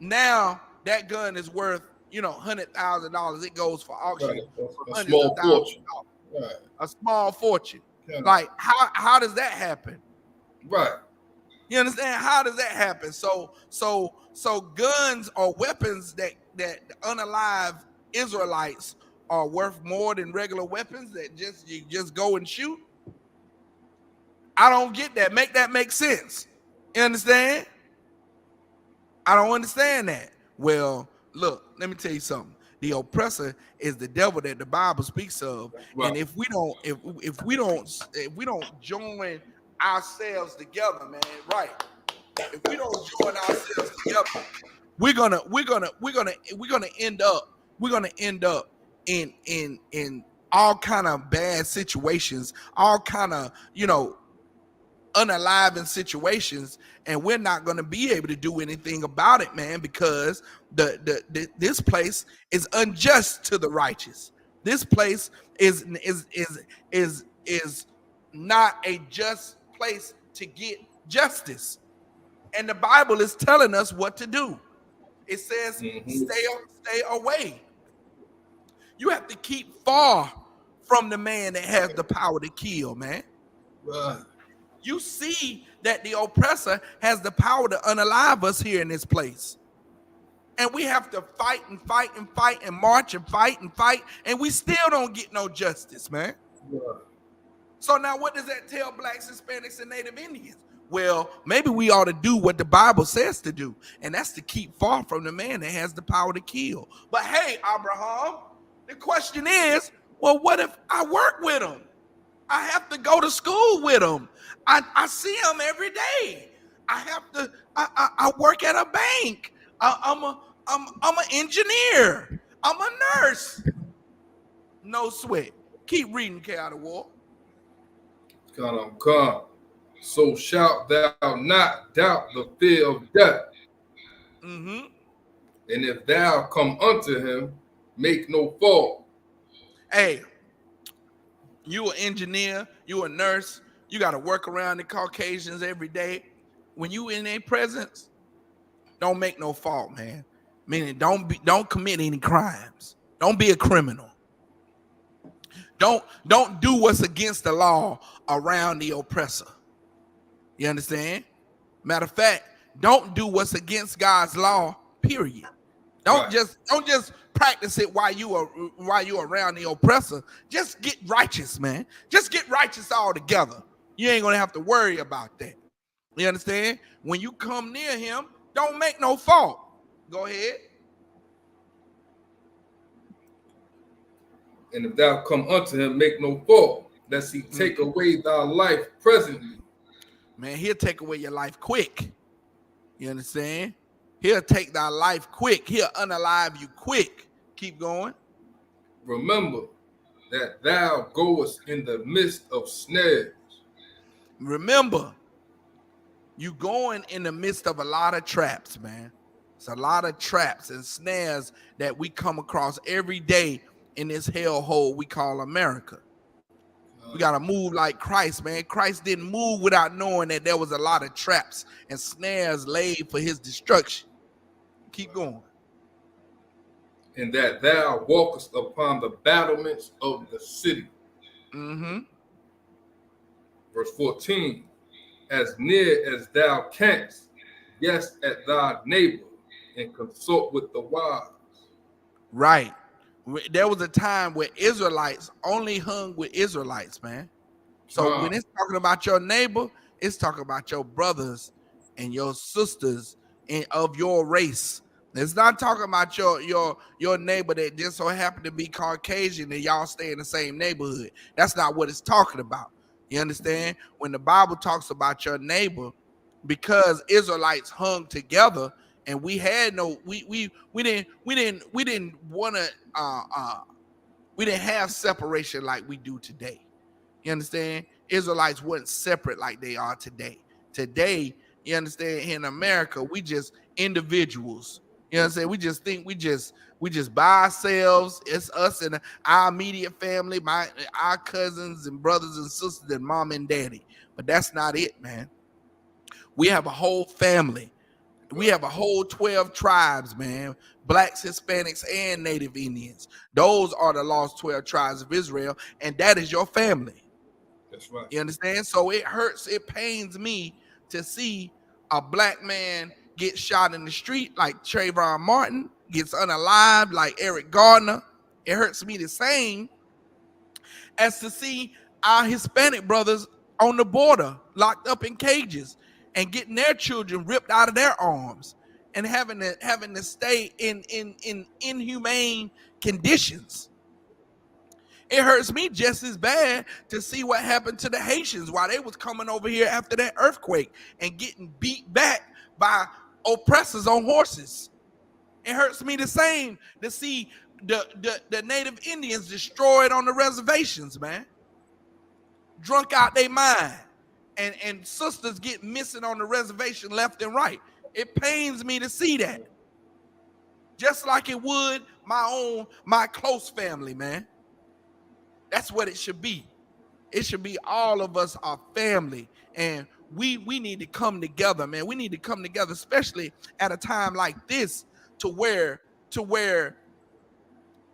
now that gun is worth $100,000. It goes for auction Right. for A hundreds of small thousands fortune. of dollars. Right. A small fortune. Kind of. Like how does that happen? Right. You understand? How does that happen? So guns or weapons that unalive Israelites are worth more than regular weapons that you just go and shoot. I don't get that. Make that make sense. You understand? I don't understand that. Well, look, let me tell you something. The oppressor is the devil that the Bible speaks of, Right. and if we don't join ourselves together, man, right? If we don't join ourselves together, we're gonna end up in all kind of bad situations, all kind of unaliving situations, and we're not going to be able to do anything about it, man, because this place is unjust to the righteous. This place is not a just place to get justice, and the Bible is telling us what to do. It says stay away. You have to keep far from the man that has the power to kill, man. Right. You see that the oppressor has the power to unalive us here in this place. And we have to fight and fight and fight and march and fight, and we still don't get no justice, man. Right. So now what does that tell blacks, Hispanics, and Native Indians? Well, maybe we ought to do what the Bible says to do, and that's to keep far from the man that has the power to kill. But hey, Abraham, the question is, well, what if I work with him? I have to go to school with him. I see him every day. I work at a bank. I'm an engineer. I'm a nurse. No sweat. Keep reading, K out of war. Come. So shalt thou not doubt the fear of death. Mm-hmm. And if thou come unto him, make no fault. Hey, you an engineer, you a nurse, you got to work around the Caucasians every day. When you in their presence, don't make no fault, man. Meaning don't commit any crimes. Don't be a criminal. Don't do what's against the law around the oppressor. You understand? Matter of fact, don't do what's against God's law, period. Don't just practice it while you are around the oppressor. Just get righteous, man. Just get righteous all together. You ain't gonna have to worry about that. You understand? When you come near him, don't make no fault. Go ahead. And if thou come unto him, make no fault, lest he take away thy life presently. Man, he'll take away your life quick. You understand? He'll take thy life quick. He'll unalive you quick. Keep going. Remember that thou goest in the midst of snares. Remember, you going in the midst of a lot of traps, man. It's a lot of traps and snares that we come across every day in this hellhole we call America. We got to move like Christ, man. Christ didn't move without knowing that there was a lot of traps and snares laid for his destruction. Keep going. And that thou walkest upon the battlements of the city. Mm-hmm. Verse 14, as near as thou canst, guess at thy neighbor and consult with the wise. Right. There was a time where Israelites only hung with Israelites, man. So when it's talking about your neighbor, it's talking about your brothers and your sisters and of your race. It's not talking about your neighbor that just so happened to be Caucasian and y'all stay in the same neighborhood. That's not what it's talking about. You understand? When the Bible talks about your neighbor, because Israelites hung together, and we had no, we didn't want to, we didn't have separation like we do today. You understand? Israelites weren't separate like they are today. Today, you understand, in America, we just individuals. You know what I'm saying? We just think we just by ourselves. It's us and our immediate family, our cousins and brothers and sisters and mom and daddy. But that's not it, man. We have a whole family. We have a whole 12 tribes, man. Blacks, Hispanics, and Native Indians. Those are the lost 12 tribes of Israel, and that is your family. That's right. You understand? So it hurts, it pains me to see a black man get shot in the street like Trayvon Martin, gets unalived like Eric Gardner. It hurts me the same as to see our Hispanic brothers on the border locked up in cages and getting their children ripped out of their arms and having to stay in inhumane conditions. It hurts me just as bad to see what happened to the Haitians while they was coming over here after that earthquake and getting beat back by oppressors on horses. It hurts me the same to see the Native Indians destroyed on the reservations, man. Drunk out their mind. And sisters get missing on the reservation left and right. It pains me to see that. Just like it would my close family, man. That's what it should be. It should be all of us are family. And we need to come together, man. We need to come together, especially at a time like this, to where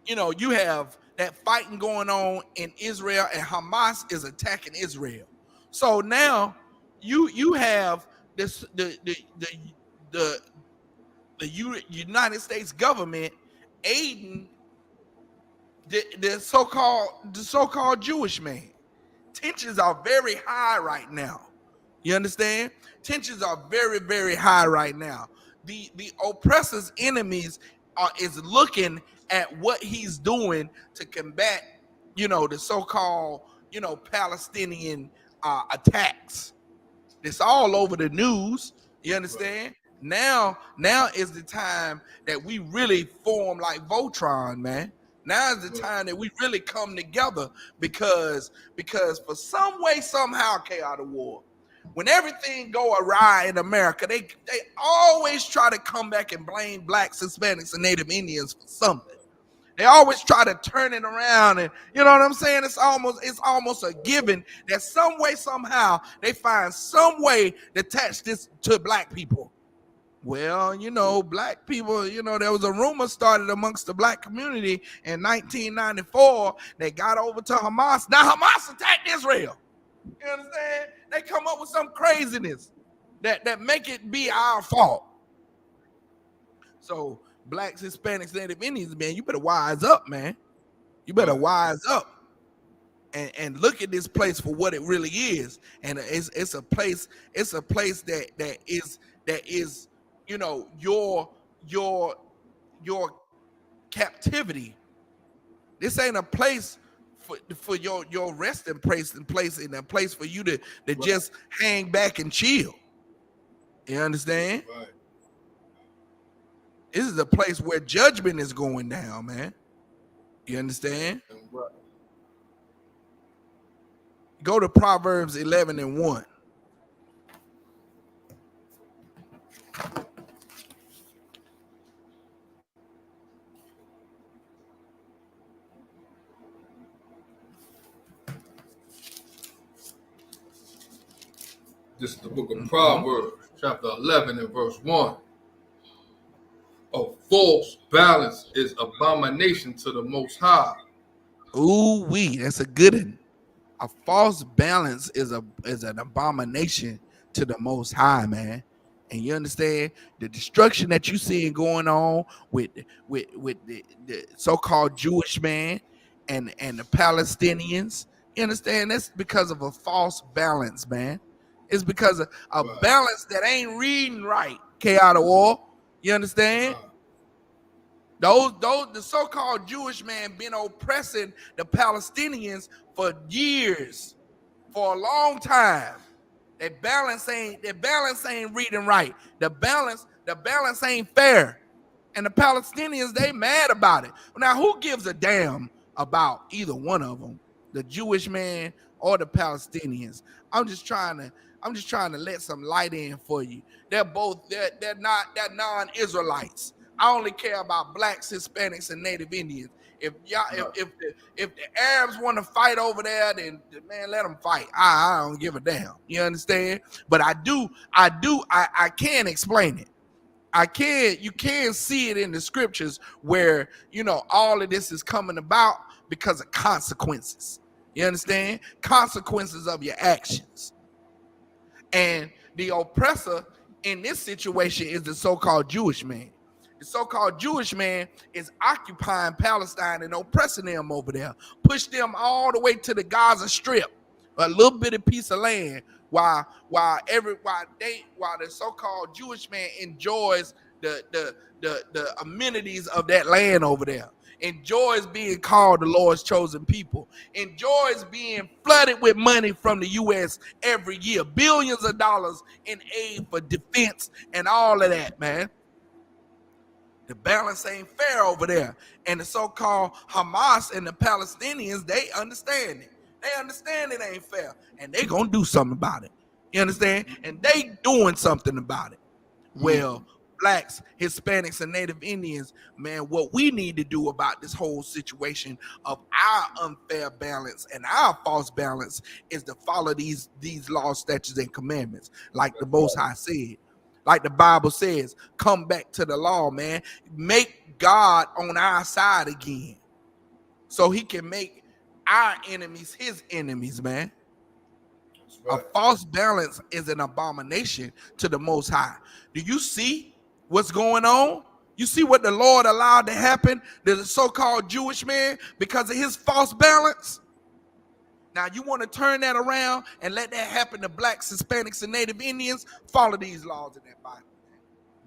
you know you have that fighting going on in Israel and Hamas is attacking Israel. So now you have this the United States government aiding the so-called Jewish man. Tensions are very high right now. You understand? Tensions are very, very high right now. The oppressor's enemies is looking at what he's doing to combat, the so-called, Palestinian attacks. It's all over the news. You understand? Now is the time that we really form like Voltron, man. Now is the time that we really come together because for some way, somehow, chaos of war. When everything go awry in America, they always try to come back and blame blacks, Hispanics, and Native Indians for something. They always try to turn it around, and you know what I'm saying? It's almost a given that some way, somehow, they find some way to attach this to black people. Well, black people, there was a rumor started amongst the black community in 1994 that got over to Hamas. Now Hamas attacked Israel. You understand? They come up with some craziness that make it be our fault. So blacks, Hispanics, Native Indians, man, you better wise up, man. You better wise up and look at this place for what it really is. And it's a place that is your captivity. This ain't a place for your resting place and a place for you to just hang back and chill. You understand? Right. This is a place where judgment is going down, man. You understand? Right. Go to Proverbs 11:1. This is the book of Proverbs, chapter 11 and verse 1. A false balance is abomination to the Most High. Ooh wee, that's a good one. A false balance is an abomination to the Most High, man. And you understand the destruction that you seeing going on with the so-called Jewish man and the Palestinians. You understand? That's because of a false balance, man. It's because of a balance that ain't reading right. Chaotic war. You understand? Those the so-called Jewish man been oppressing the Palestinians for years, for a long time. That balance ain't reading right. The balance ain't fair. And the Palestinians, they mad about it. Now, who gives a damn about either one of them? The Jewish man or the Palestinians? I'm just trying to let some light in for you. They're non-Israelites. I only care about blacks, Hispanics, and Native Indians. If y'all, if the Arabs want to fight over there, then man, let them fight. I don't give a damn. You understand? But I can explain it. You can see it in the scriptures where, you know, all of this is coming about because of consequences. You understand? Consequences of your actions. And the oppressor in this situation is the so-called Jewish man. The so-called Jewish man is occupying Palestine and oppressing them over there, push them all the way to the Gaza Strip, a little bitty piece of land, while the so-called Jewish man enjoys the amenities of that land over there, enjoys being called the Lord's chosen people, enjoys being flooded with money from the U.S. every year, billions of dollars in aid for defense and all of that, man. The balance ain't fair over there. And the so-called Hamas and the Palestinians, they understand it. They understand it ain't fair. And they gonna do something about it. You understand? And they doing something about it. Well, blacks, Hispanics, and Native Indians, man, what we need to do about this whole situation of our unfair balance and our false balance is to follow these laws, statutes, and commandments, like the Most High said. Like the Bible says, come back to the law, man. Make God on our side again, so he can make our enemies his enemies, man. Right. A false balance is an abomination to the Most High. Do you see what's going on? You see what the Lord allowed to happen to the so-called Jewish man because of his false balance? Now, you want to turn that around and let that happen to blacks, Hispanics, and Native Indians? Follow these laws in that Bible.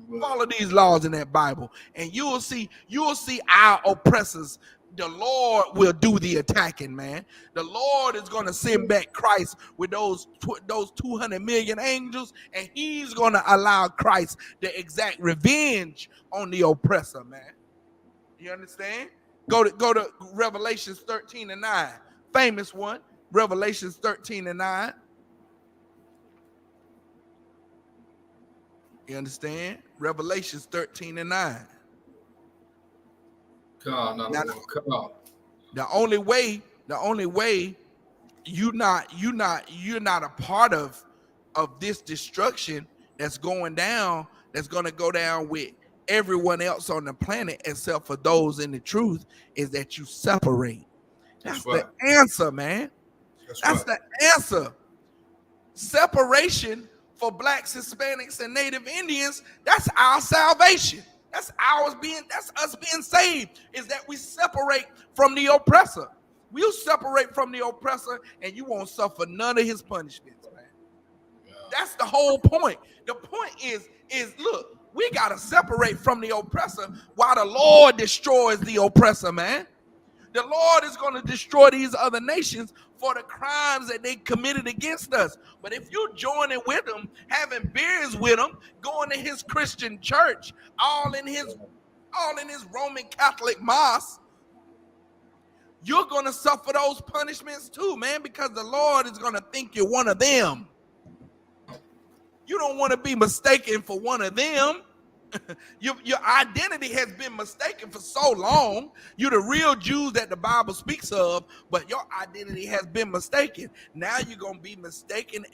Right. Follow these laws in that Bible, and you will see our oppressors. The Lord will do the attacking, man. The Lord is going to send back Christ with those 200 million angels, and he's going to allow Christ to exact revenge on the oppressor, man. You understand? Go to Revelations 13:9, famous one. Revelations 13:9. You understand? Revelations 13:9. Come on. The only way you're not a part of this destruction that's going down, that's going to go down with everyone else on the planet except for those in the truth, is that you separate. That's right. The answer, man. That's right. The answer. Separation for blacks, Hispanics, and Native Indians, that's our salvation. That's us being saved, is that we separate from the oppressor. We'll separate from the oppressor and you won't suffer none of his punishments, man. Yeah. That's the whole point. The point is look, we got to separate from the oppressor while the Lord destroys the oppressor, man. The Lord is going to destroy these other nations for the crimes that they committed against us. But if you join in with them, having beers with them, going to his Christian church, all in his Roman Catholic mosque, you're going to suffer those punishments too, man, because the Lord is going to think you're one of them. You don't want to be mistaken for one of them. Your identity has been mistaken for so long. You're the real Jews that the Bible speaks of, but your identity has been mistaken. Now you're going to be mistaken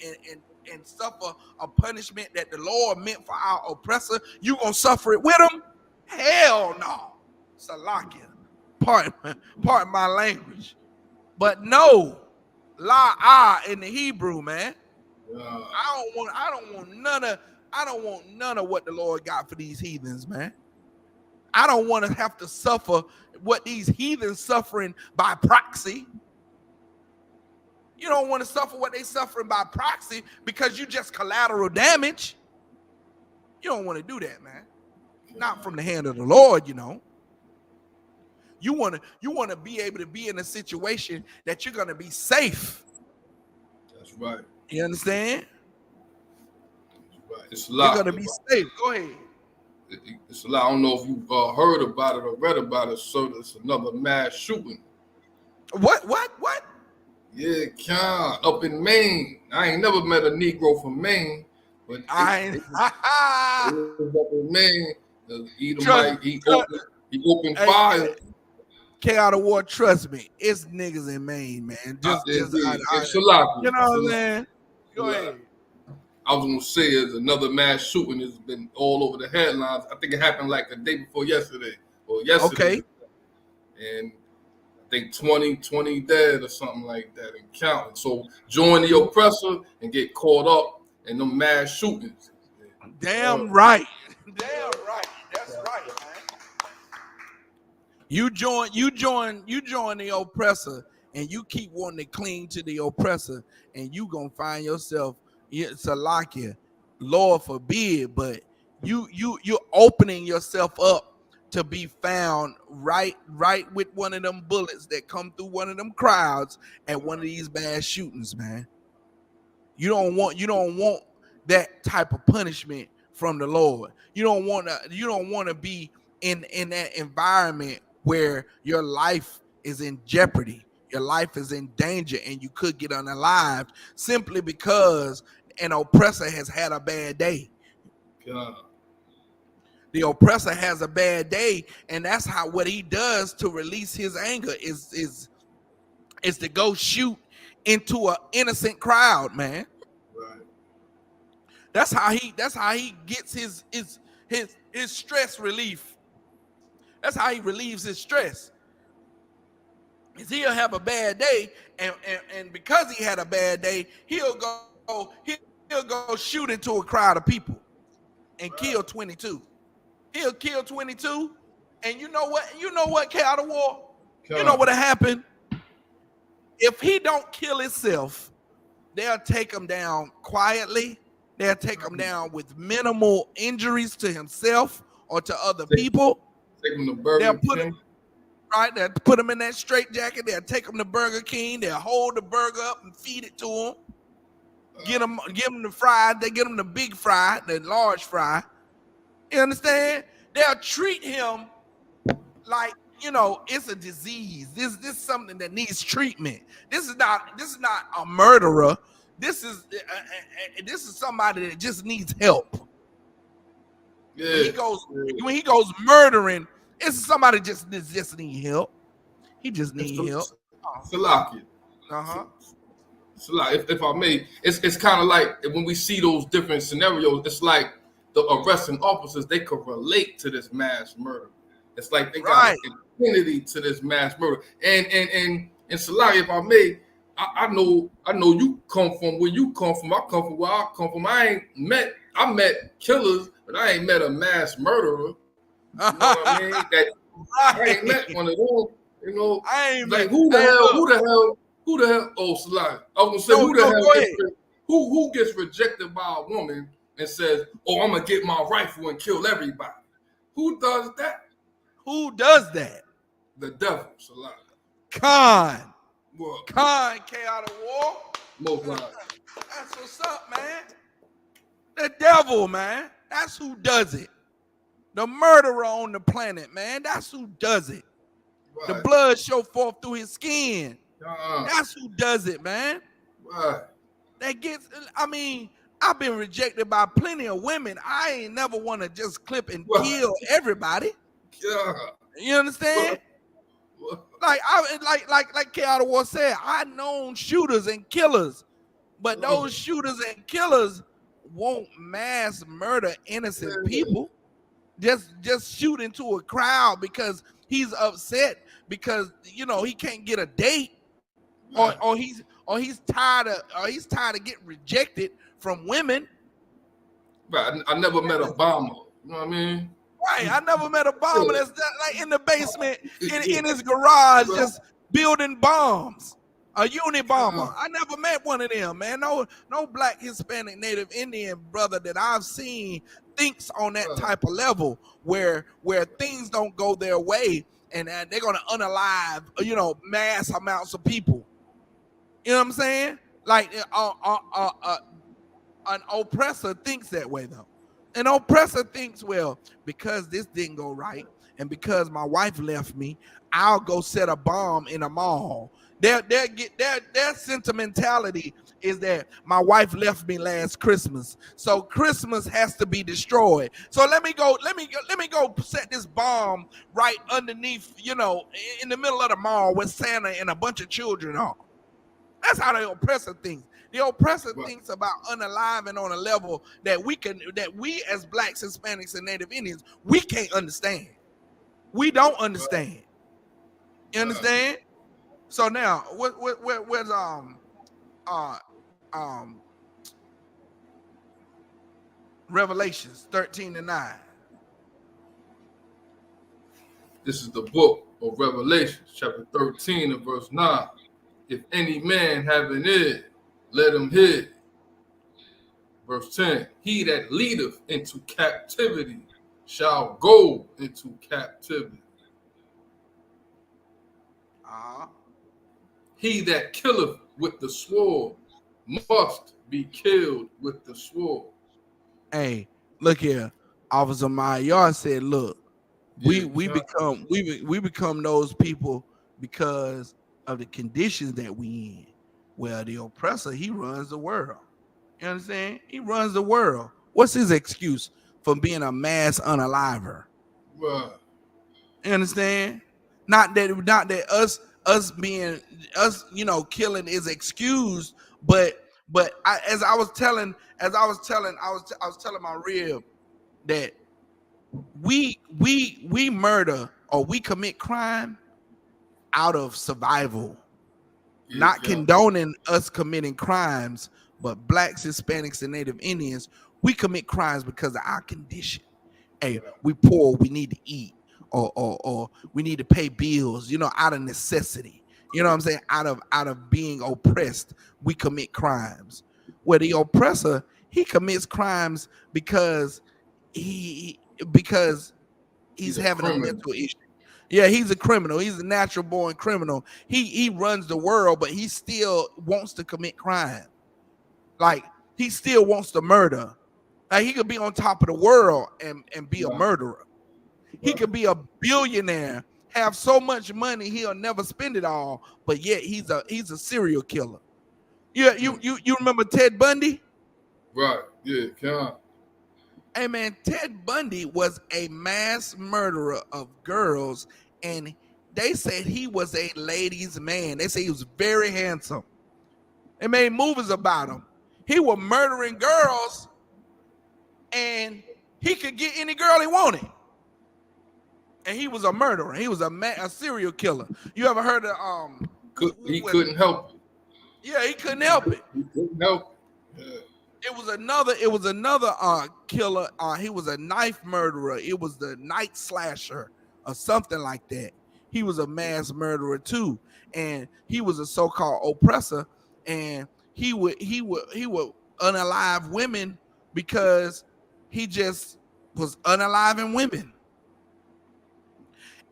and suffer a punishment that the Lord meant for our oppressor. You going to suffer it with them? Hell no. Salakia. Pardon my language. But no. La in the Hebrew, man. I don't want none of what the Lord got for these heathens, man. I don't want to have to suffer what these heathens suffering by proxy. You don't want to suffer what they suffering by proxy because you just collateral damage. You don't want to do that, man. Not from the hand of the Lord, you know. You want to be able to be in a situation that you're going to be safe. That's right. You understand? It's a lot. You're gonna be safe. Go ahead. It's a lot. I don't know if you heard about it or read about it. So there's another mass shooting. What? Yeah, up in Maine. I ain't never met a Negro from Maine, but it was up in Maine. Edomite, he opened fire. Out of war, trust me, it's niggas in Maine, man. It's Salaki. You know what I'm saying? Go ahead. I was gonna say is another mass shooting has been all over the headlines. I think it happened like the day before yesterday. Okay. And I think 20 dead or something like that and counting. So join the oppressor and get caught up in them mass shootings. Damn right. Damn right. That's right, man. You join the oppressor, and you keep wanting to cling to the oppressor, and you gonna find yourself, Salakia, Lord forbid, but you're opening yourself up to be found right with one of them bullets that come through one of them crowds at one of these mass shootings, man. You don't want that type of punishment from the Lord. You don't want to be in that environment where your life is in jeopardy, your life is in danger, and you could get unalived simply because an oppressor has had a bad day. God. The oppressor has a bad day, and that's what he does to release his anger is to go shoot into an innocent crowd, man. Right. That's how he gets his stress relief. That's how he relieves his stress. Is he'll have a bad day, and because he had a bad day, he'll go shoot into a crowd of people and kill 22. He'll kill 22, and you know what, Out of War? You know what'll happen? If he don't kill himself, they'll take him down quietly. They'll take him down with minimal injuries to himself or to other people. Take him to Burger King. They'll put him in that straitjacket. They'll take him to Burger King. They'll hold the burger up and feed it to him. Give him the fry. They get him the big fry, the large fry. You understand? They'll treat him like, it's a disease. This is something that needs treatment. This is not a murderer. This is somebody that just needs help. Yeah. When he goes murdering, it's somebody just need help. He just needs help. Salakia. If I may, it's kind of like when we see those different scenarios, it's like the arresting officers, they could relate to this mass murder. It's like they got an affinity to this mass murder. And Salakia, if I may, I know you come from where you come from. I come from where I come from. I met killers, but I ain't met a mass murderer. You know what I mean? I ain't met one of them. I ain't like who the hell? Oh, Salakia. I was gonna say who gets rejected by a woman and says, "Oh, I'm gonna get my rifle and kill everybody." Who does that? Who does that? The devil, Salakia. Khan. What? Khan, Out of War. Most likely. That's what's up, man. The devil, man. That's who does it. The murderer on the planet, man. That's who does it. Right. The blood show forth through his skin. That's who does it, man. Right. I've been rejected by plenty of women. I ain't never want to just clip and kill everybody. Yeah. You understand? Like Out of War said, I known shooters and killers, but those shooters and killers won't mass murder innocent people. Just shoot into a crowd because he's upset because he can't get a date, or he's tired of getting rejected from women. Right. I never met a bomber. You know what I mean? Right. I never met a bomber that's like in the basement in his garage just building bombs. A Unabomber. I never met one of them, man. No Black, Hispanic, Native Indian brother that I've seen thinks on that type of level where things don't go their way and they're gonna unalive, mass amounts of people. You know what I'm saying? Like an oppressor thinks that way though. An oppressor thinks, well, because this didn't go right and because my wife left me, I'll go set a bomb in a mall. Their sentimentality is that my wife left me last Christmas, so Christmas has to be destroyed. So let me go set this bomb right underneath, in the middle of the mall with Santa and a bunch of children are. That's how the oppressor thinks. The oppressor thinks about unaliving on a level that we as blacks, Hispanics, and Native Indians, we can't understand. We don't understand. You understand? So now, where's Revelations 13:9? This is the book of Revelation, chapter 13 and verse 9. If any man have an ear, let him hear. Verse 10, he that leadeth into captivity shall go into captivity. He that killeth with the sword must be killed with the sword. Hey, look here. Officer Mayer said, look, we become those people because of the conditions that we in. Well, the oppressor, he runs the world. You understand? He runs the world. What's his excuse for being a mass unaliver? Right. You understand? Not that us killing is excused, but I was telling my rib that we murder or we commit crime out of survival, not condoning us committing crimes, but blacks, Hispanics, and Native Indians, we commit crimes because of our condition. Hey, we poor, we need to eat, or we need to pay bills, out of necessity. You know what I'm saying? Out of being oppressed, we commit crimes. Where the oppressor, he commits crimes because he's having a mental issue. Yeah, he's a criminal. He's a natural born criminal. He runs the world, but he still wants to commit crime. Like, he still wants to murder. Like, he could be on top of the world and be a murderer. He could be a billionaire, have so much money he'll never spend it all, but yet he's a serial killer. Yeah, you remember Ted Bundy? Right. Yeah, can. Hey man, Ted Bundy was a mass murderer of girls, and they said he was a ladies' man. They say he was very handsome. They made movies about him. He was murdering girls, and he could get any girl he wanted. And he was a murderer. He was a serial killer. You ever heard of he couldn't help it. Yeah, he couldn't help it. He couldn't help it. Yeah. It was another killer. He was a knife murderer. It was the night slasher or something like that. He was a mass murderer too, and he was a so-called oppressor. And he would unalive women because he just was unaliving women.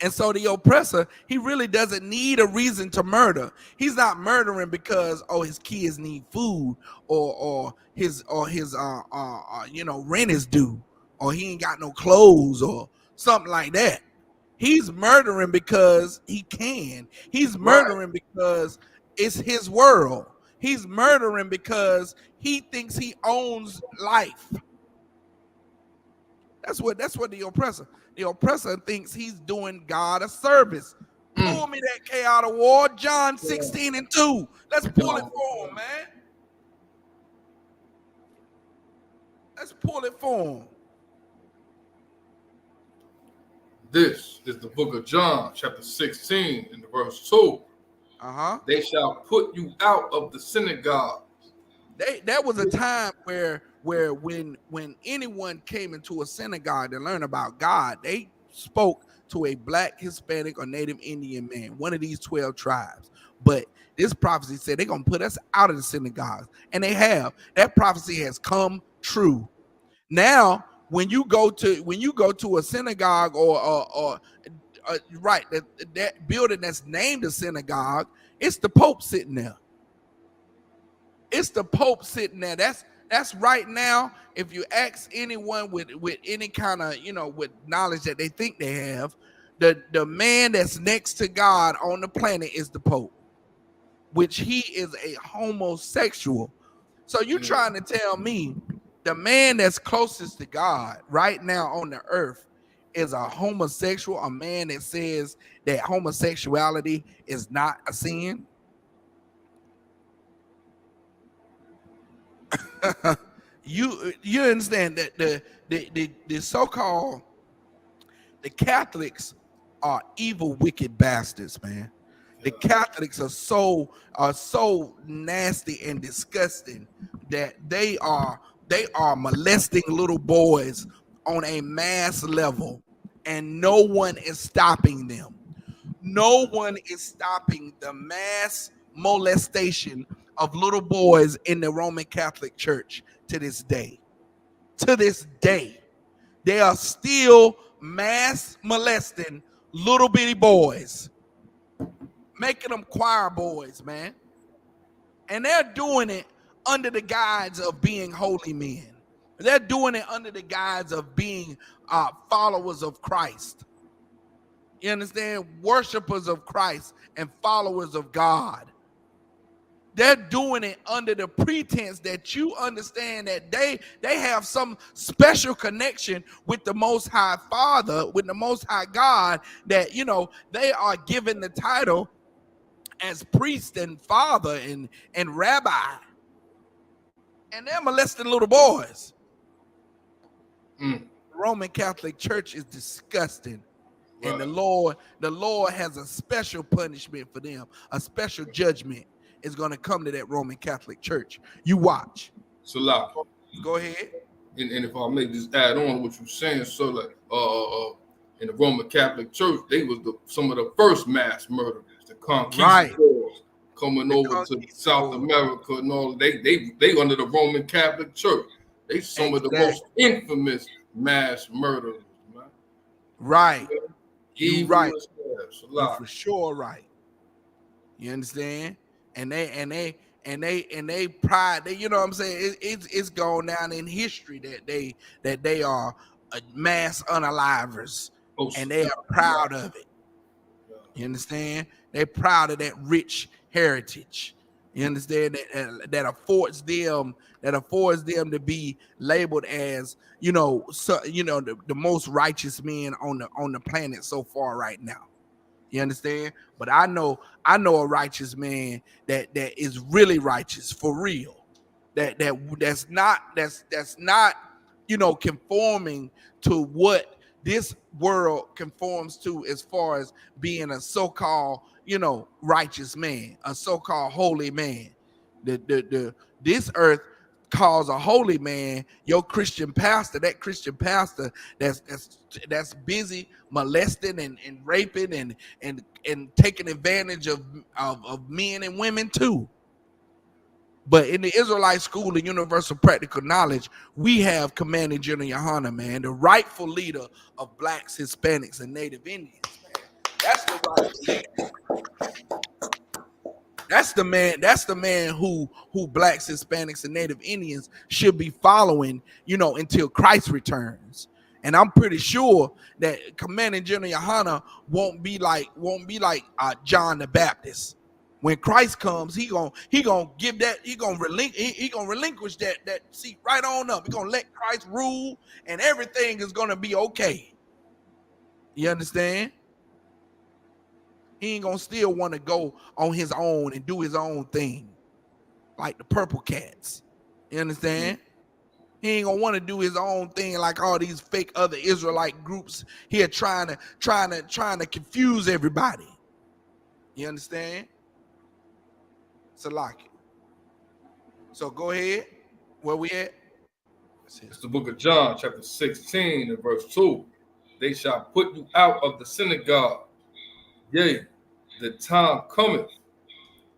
And so the oppressor, he really doesn't need a reason to murder. He's not murdering because his kids need food or his rent is due, or he ain't got no clothes or something like that. He's murdering because he can. He's murdering because it's his world. He's murdering because he thinks he owns life. That's what the oppressor. The oppressor thinks he's doing God a service. Pull me that K out of war, John 16:2. Let's pull it for him, man. Let's pull it for him. This is the book of John, chapter 16, and verse 2. They shall put you out of the synagogue. That was a time where when anyone came into a synagogue to learn about God, they spoke to a black, Hispanic, or Native Indian man, one of these 12 tribes. But this prophecy said they're gonna put us out of the synagogues, and they have. That prophecy has come true. Now, when you go to a synagogue or that building that's named a synagogue, it's the Pope sitting there. It's the Pope sitting there. That's right now. If you ask anyone with any kind of with knowledge that they think they have, the man that's next to God on the planet is the Pope. which he is a homosexual. So you trying to tell me the man that's closest to God right now on the earth is a homosexual, a man that says that homosexuality is not a sin? you understand that the so-called the Catholics are evil, wicked bastards, man. The Catholics are so nasty and disgusting that they are molesting little boys on a mass level, and no one is stopping them. No one is stopping the mass molestation of little boys in the Roman Catholic Church to this day. To this day, they are still mass molesting little bitty boys, making them choir boys, man. And they're doing it under the guise of being holy men. They're doing it under the guise of being followers of Christ. You understand? Worshipers of Christ and followers of God. They're doing it under the pretense that you understand that they have some special connection with the Most High Father, with the Most High God, that, you know, they are given the title as priest and father and rabbi. And they're molesting little boys. The Roman Catholic Church is disgusting. Right. And the Lord has a special punishment for them, a special judgment is going to come to that Roman Catholic Church. You watch. So, like, go ahead. And if I may just add on what you're saying, so like, in the Roman Catholic Church, they was some of the first mass murderers, the conquistadors coming over to South America and all. They under the Roman Catholic Church. They some of the most infamous mass murderers, man. Right. You right. You're for sure right. You understand? And they pride. You know what I'm saying? It's gone down in history that they are mass unalivers, and they are proud of it. You understand? They're proud of that rich heritage. You understand that affords them to be labeled as, you know, the most righteous men on the planet so far right now. You understand? But I know a righteous man that is really righteous for real. That's not, you know, conforming to what this world conforms to as far as being a so-called, you know, righteous man, a so-called holy man. This earth calls a holy man your Christian pastor, that Christian pastor that's busy molesting and raping and taking advantage of men and women too. But in the Israelite School of Universal Practical Knowledge, we have Commanding General Yohana, man, the rightful leader of blacks, Hispanics, and Native Indians, man. That's the rightful leader. That's the man who blacks, Hispanics, and Native Indians should be following, you know, until Christ returns. And I'm pretty sure that Commanding General Yohana won't be like John the Baptist. When Christ comes, he gonna give that, he gonna relinquish that seat right on up. He gonna let Christ rule, and everything is gonna be okay. You understand? He ain't gonna still want to go on his own and do his own thing, like the Purple Cats. You understand? He ain't gonna want to do his own thing like all these fake other Israelite groups here trying to confuse everybody. You understand? Salaki. So go ahead. Where we at? It's the book of John, chapter 16 and verse 2. They shall put you out of the synagogue. Yea, the time cometh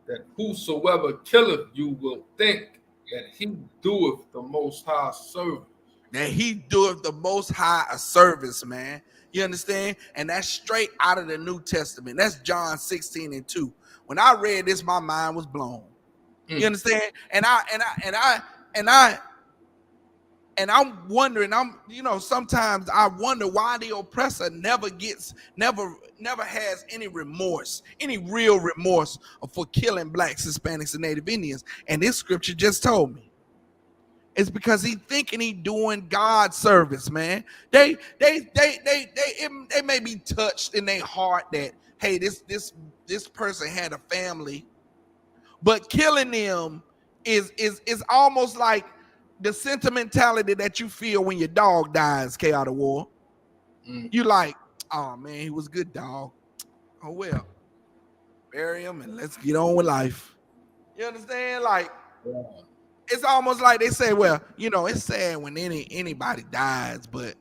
that whosoever killeth you will think that he doeth the Most High service. That he doeth the Most High a service, man. You understand? And that's straight out of the New Testament. That's John 16 and 2. When I read this, my mind was blown. You understand? And And I'm wondering, sometimes I wonder why the oppressor never has any remorse, any real remorse for killing blacks, Hispanics, and Native Indians. And this scripture just told me. It's because he thinking he doing God service, man. They may be touched in their heart that, hey, this person had a family, but killing them is almost like the sentimentality that you feel when your dog dies, Chaotic War. You like, oh man, he was a good dog. Oh well, bury him and let's get on with life. You understand? Like, it's almost like they say, well, it's sad when anybody dies, but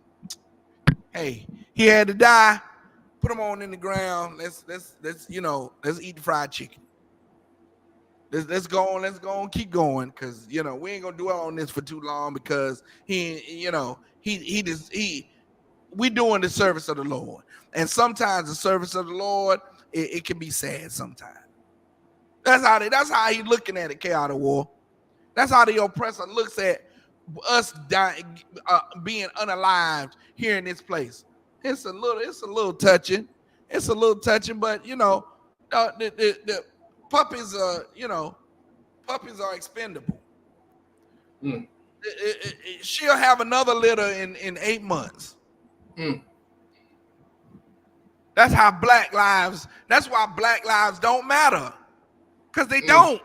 hey, he had to die. Put him on in the ground. Let's eat the fried chicken. Let's go on, keep going, because we ain't gonna dwell on this for too long, because we doing the service of the Lord, and sometimes the service of the Lord it can be sad sometimes. That's how he looking at it, Chaotic War. That's how the oppressor looks at us dying, being unalived here in this place. It's a little touching. It's a little touching, but the puppies are expendable. She'll have another litter in 8 months. That's how Black lives. That's why Black lives don't matter, because they don't.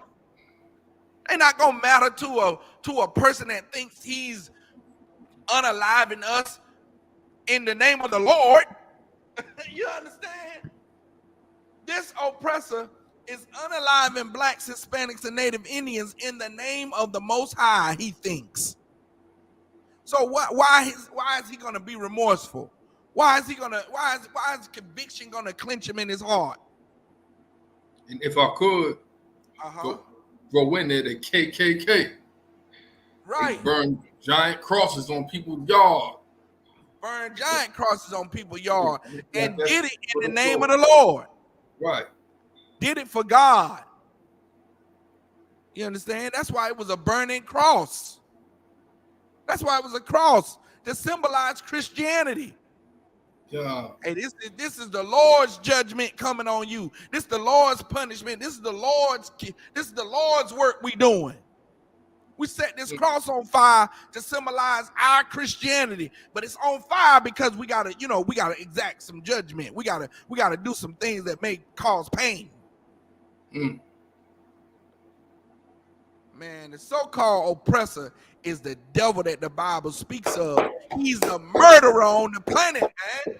They're not gonna matter to a person that thinks he's unaliving us in the name of the Lord. You understand? This oppressor is unaliving blacks, Hispanics, and Native Indians in the name of the Most High, he thinks. So why is he gonna be remorseful? Why is conviction gonna clench him in his heart? And if I could go in there, the KKK. Right. They burn giant crosses on people's yard. Burn giant crosses on people's yard. And did it in the name of the Lord. Right. Did it for God. You understand? That's why it was a burning cross. That's why it was a cross to symbolize Christianity. Yeah. Hey, this is the Lord's judgment coming on you. This is the Lord's punishment. This is the Lord's work we doing. We set this cross on fire to symbolize our Christianity, but it's on fire because we gotta exact some judgment. We gotta do some things that may cause pain. Man, the so-called oppressor is the devil that the Bible speaks of. He's the murderer on the planet, man.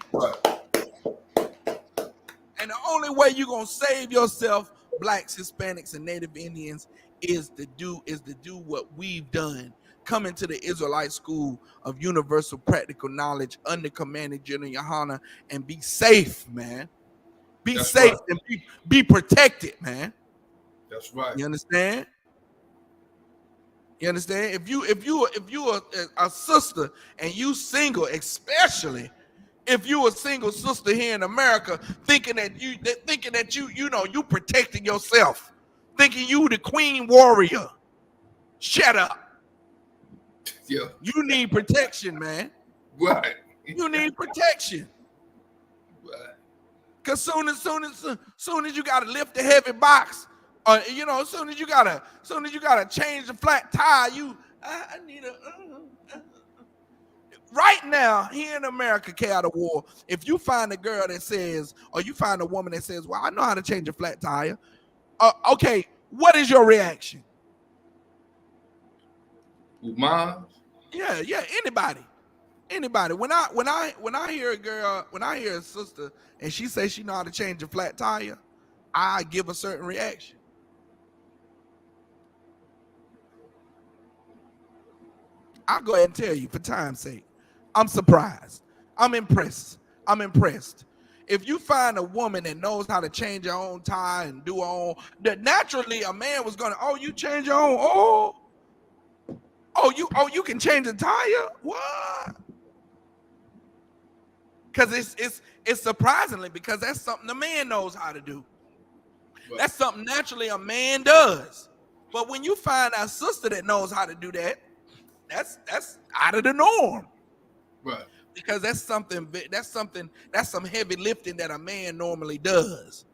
And the only way you're gonna save yourself, blacks, Hispanics, and Native Indians, is to do what we've done. Come into the Israelite School of Universal Practical Knowledge under Commanding General Yohana and be safe, man. That's safe, right. And be protected, man. That's right. You understand? You understand? If you are a sister and you single, especially if you a single sister here in America, thinking that you protecting yourself, thinking you the queen warrior, shut up. Yeah. You need protection, man. Right. You need protection. Right. Cause soon as you gotta lift the heavy box, as soon as you gotta change the flat tire, I need a. Right now, here in America, Chaotic War, if you find a girl that says, or you find a woman that says, well, I know how to change a flat tire. Okay, what is your reaction? Mine? Yeah, anybody. When I hear a girl, when I hear a sister, and she says she know how to change a flat tire, I give a certain reaction. I'll go ahead and tell you for time's sake. I'm surprised. I'm impressed. If you find a woman that knows how to change her own tire and do her own, that naturally a man was gonna, you change your own, you can change a tire? What? Because it's surprisingly, because that's something a man knows how to do. Right. That's something naturally a man does. But when you find a sister that knows how to do that, that's out of the norm. Right. Because that's some heavy lifting that a man normally does.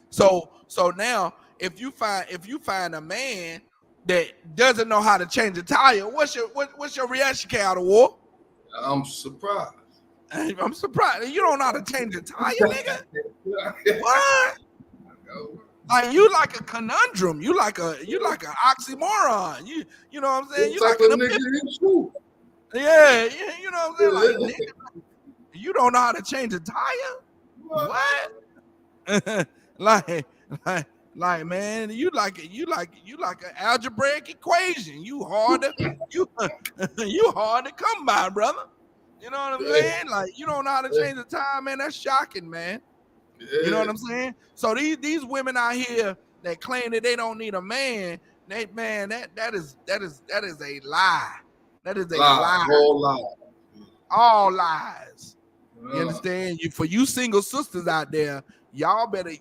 So now if you find a man that doesn't know how to change a tire, what's your reaction, Cal of War? I'm surprised. I'm surprised. You don't know how to change a tire, nigga? What? Like you like a conundrum. You like an oxymoron. You know what I'm saying? You like an epiphany. Yeah, you know what I'm saying? Like, nigga, you don't know how to change a tire? What? like, man, you like an algebraic equation. You hard to come by, brother. You know what I'm saying? Like, you don't know how to change the tire, man. That's shocking, man. You know what I'm saying? So these women out here that claim that they don't need a man, that is a lie. That is a lie. All lies. You understand? For you single sisters out there, y'all better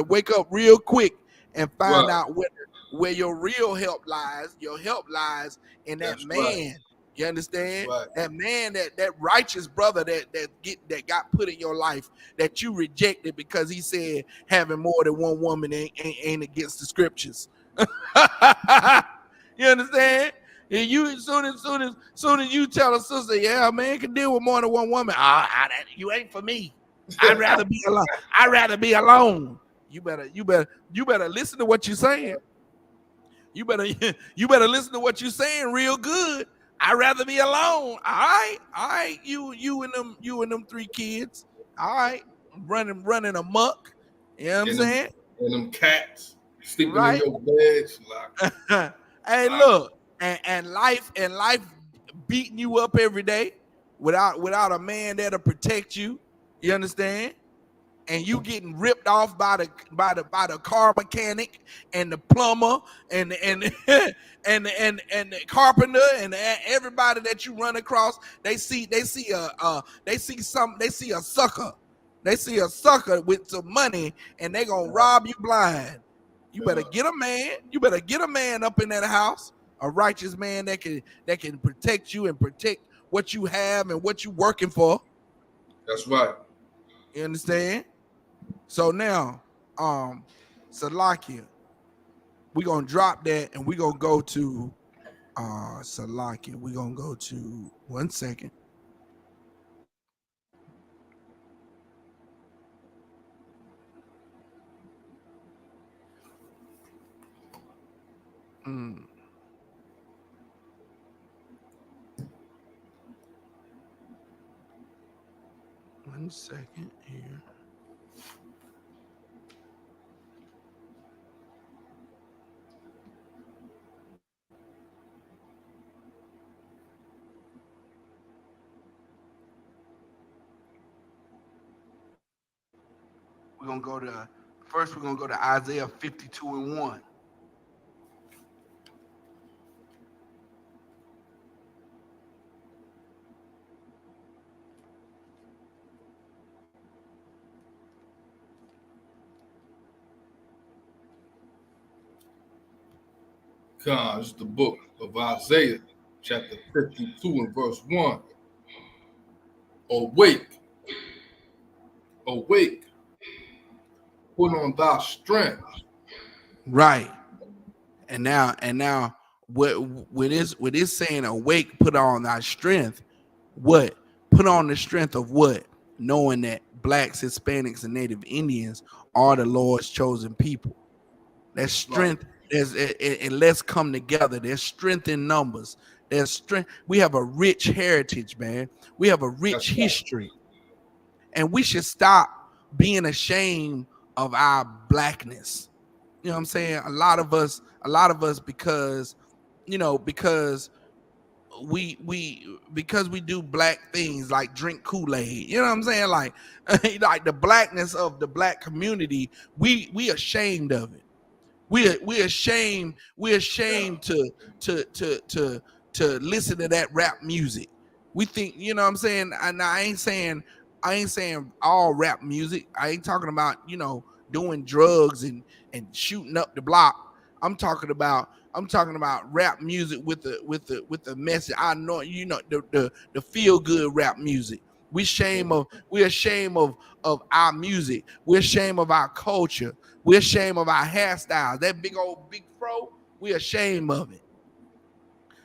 wake up real quick and find out where your real help lies. Your help lies in that man. Right. You understand? Right. That man, that righteous brother that got put in your life that you rejected because he said having more than one woman ain't against the scriptures. You understand? And you soon as you tell a sister, yeah, a man can deal with more than one woman. You ain't for me. I'd rather be alone. I'd rather be alone. You better listen to what you're saying. You better listen to what you're saying real good. I'd rather be alone. All right. You and them 3 kids. All right, running amok. You know what I'm saying? And them cats sleeping in your beds. Like, hey, look, and life beating you up every day without a man there to protect you. You understand? And you getting ripped off by the car mechanic and the plumber and the carpenter and everybody that you run across. They see a sucker. They see a sucker with some money and they gonna rob you blind. You better get a man. You better get a man up in that house, a righteous man that can protect you and protect what you have and what you working for. That's right. You understand? So now, Salakia, we're gonna drop that and we're gonna go to Salakia. We're gonna go to 1 second. One second here. We're gonna go to Isaiah 52:1. God, it's the book of Isaiah, chapter 52 and verse 1. Awake, awake, put on thy strength. Right. And now what is saying awake, put on thy strength, what? Put on the strength of what? Knowing that blacks, Hispanics, and Native Indians are the Lord's chosen people. There's strength. And let's come together. There's strength in numbers. There's strength. We have a rich heritage, man. We have a rich history. And we should stop being ashamed of our blackness. You know what I'm saying? A lot of us because we do black things like drink Kool-Aid. You know what I'm saying? Like the blackness of the black community, we ashamed of it. We're ashamed to listen to that rap music. We think, you know what I'm saying? And I ain't saying all rap music. I ain't talking about, doing drugs and shooting up the block. I'm talking about I'm talking about rap music with the message. I know, you know, the feel good rap music. We're ashamed of our music. We're ashamed of our culture. We're ashamed of our hairstyles. That big old big fro, we're ashamed of it.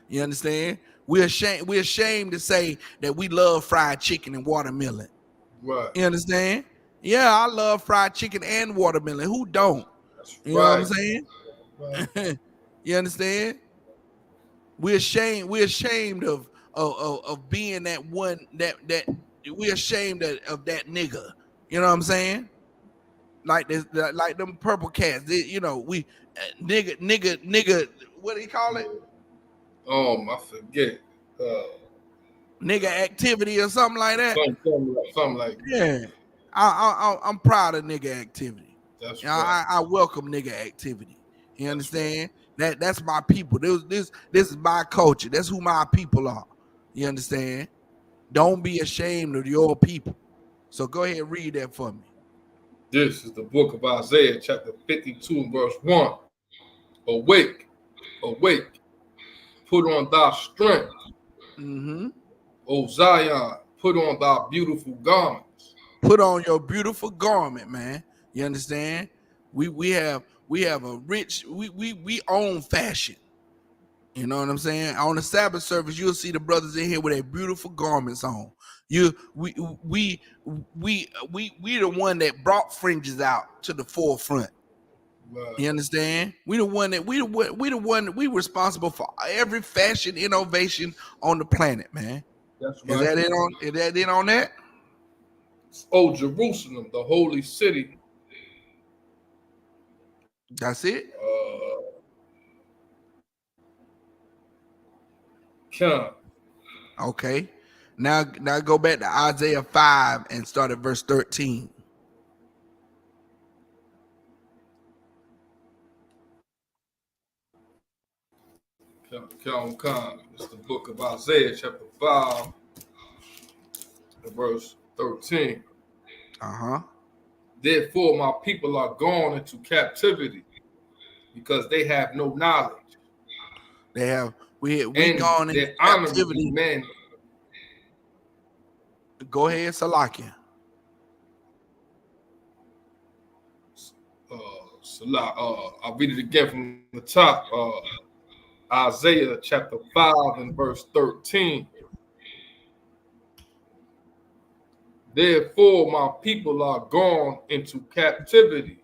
You understand? We're ashamed to say that we love fried chicken and watermelon. Right. You understand? Yeah, I love fried chicken and watermelon. Who don't? That's You know what I'm right. saying? Right. You understand? We're ashamed of being that one that we're ashamed of that nigga. You know what I'm saying? Like this, like them purple cats. You know, we nigga. What do you call it? I forget. Nigga activity or something like that. Something like that. Yeah, I'm proud of nigga activity. That's right. I welcome nigga activity. You understand? Right. That's my people. This is my culture. That's who my people are. You understand? Don't be ashamed of your people. So go ahead and read that for me. This is the book of Isaiah, chapter 52, verse 1. Awake, awake, put on thy strength. Mm-hmm. O Zion, put on thy beautiful garments. Put on your beautiful garment, man. You understand? We have a rich, we own fashion. You know what I'm saying? On the Sabbath service, you'll see the brothers in here with their beautiful garments on. We the one that brought fringes out to the forefront. Right. You understand? We we responsible for every fashion innovation on the planet, man. That's right. Is that it on that? Oh, Jerusalem, the holy city. That's it. Okay. Now go back to Isaiah 5 and start at verse 13. It's the book of Isaiah, chapter 5, verse 13. Therefore, my people are gone into captivity because they have no knowledge. We gone into captivity. Men. Go ahead, Salakia. I'll read it again from the top. Isaiah chapter 5 and verse 13. Therefore, my people are gone into captivity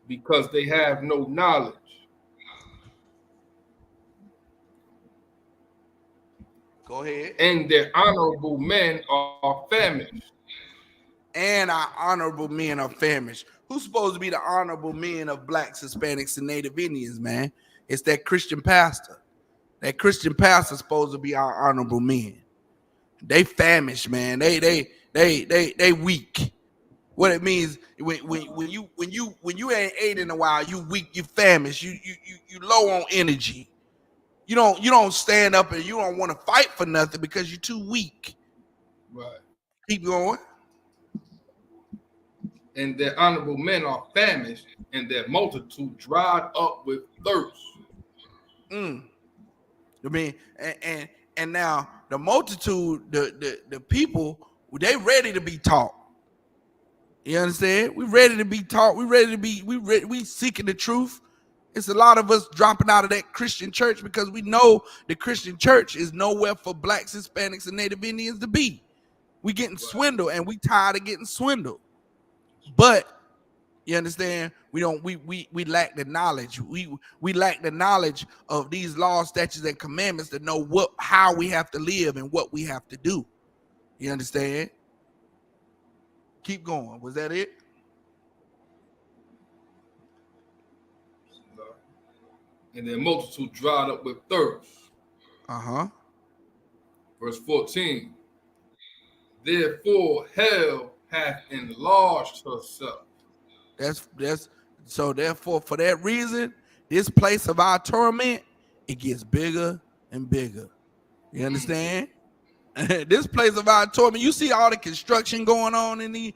because they have no knowledge. Go ahead. And their honorable men are famished. And our honorable men are famished. Who's supposed to be the honorable men of blacks, Hispanics, and Native Indians, man? It's that Christian pastor. That Christian pastor's supposed to be our honorable men. They famished, man. They weak. What it means when you ain't ate in a while, you weak, you famished, you low on energy. You don't stand up and you don't want to fight for nothing because you're too weak. Right. Keep going. And their honorable men are famished, and their multitude dried up with thirst. I mean, and now the multitude, the people, they ready to be taught. You understand? We ready to be taught. We seeking the truth. It's a lot of us dropping out of that Christian church because we know the Christian church is nowhere for blacks, Hispanics, and Native Indians to be. We getting swindled, and we tired of getting swindled. But you understand, we lack the knowledge. We lack the knowledge of these laws, statutes, and commandments to know how we have to live and what we have to do. You understand? Keep going. Was that it? And their multitude dried up with thirst. Verse 14. Therefore, hell hath enlarged herself. That's so therefore, for that reason, this place of our torment, it gets bigger and bigger. You understand? This place of our torment, you see all the construction going on in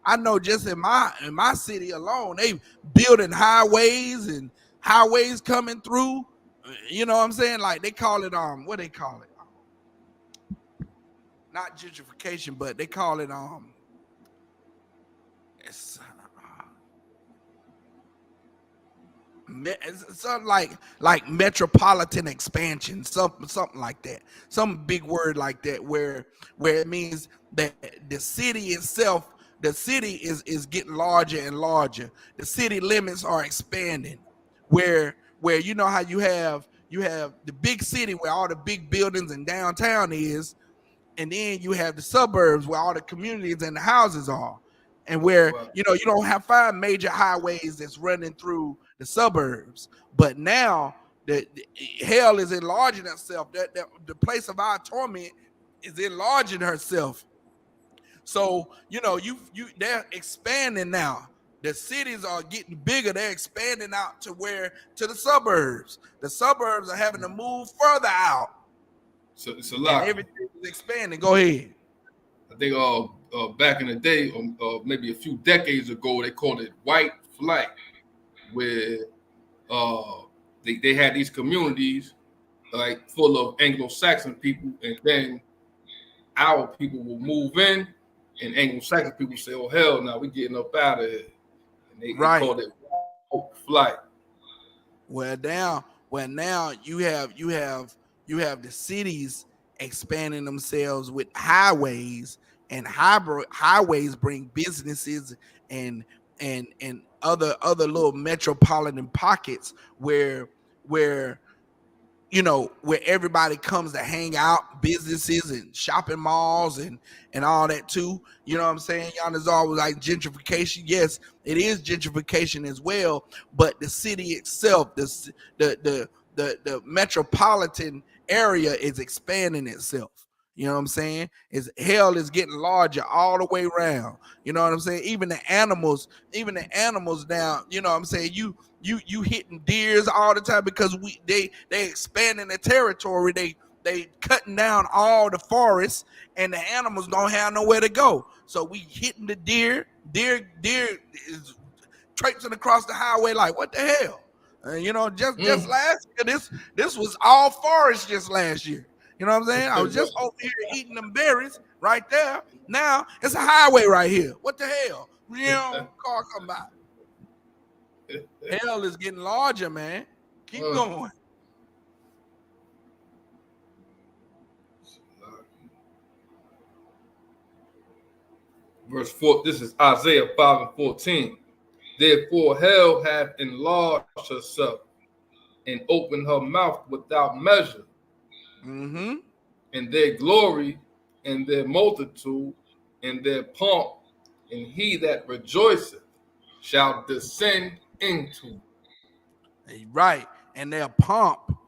I know just in my city alone, they building highways and highways coming through. You know what I'm saying? Like they call it what they call it? Not gentrification, but they call it it's something like metropolitan expansion, something like that, some big word like that, where it means that the city itself, the city is getting larger and larger. The city limits are expanding, where you know how you have the big city where all the big buildings and downtown is, and then you have the suburbs where all the communities and the houses are, and where you know you don't have 5 major highways that's running through the suburbs. But now the hell is enlarging itself. That the place of our torment is enlarging herself. So you know they're expanding now. The cities are getting bigger. They're expanding out to the suburbs. The suburbs are having to move further out. So it's a lot. And everything is expanding. Go ahead. I think back in the day, maybe a few decades ago, they called it white flight, where they had these communities like full of Anglo-Saxon people, and then our people will move in, and Anglo-Saxon people say, "Oh hell, now we're getting up out of here," and they called it white flight. Well, now you have the cities expanding themselves with highways, and highways bring businesses and other little metropolitan pockets where you know, where everybody comes to hang out, businesses and shopping malls and all that too. You know what I'm saying? Y'all, there's always like gentrification. Yes, it is gentrification as well, but the city itself, the metropolitan area is expanding itself. You know what I'm saying? Hell is getting larger all the way around. You know what I'm saying? Even the animals now, you know what I'm saying? You hitting deers all the time because they expanding the territory. They cutting down all the forests, and the animals don't have nowhere to go. So we hitting the deer. Deer is traipsing across the highway like, what the hell? You know, just last year, this was all forest just last year. You know what I'm saying? I was just over here eating them berries right there. Now it's a highway right here. What the hell? You know, car come by. Hell is getting larger, man. Keep going. Verse 4, this is Isaiah 5:14. Therefore hell hath enlarged herself and opened her mouth without measure. Mm-hmm. And their glory and their multitude and their pomp, and he that rejoiceth shall descend into. Right. And their pomp.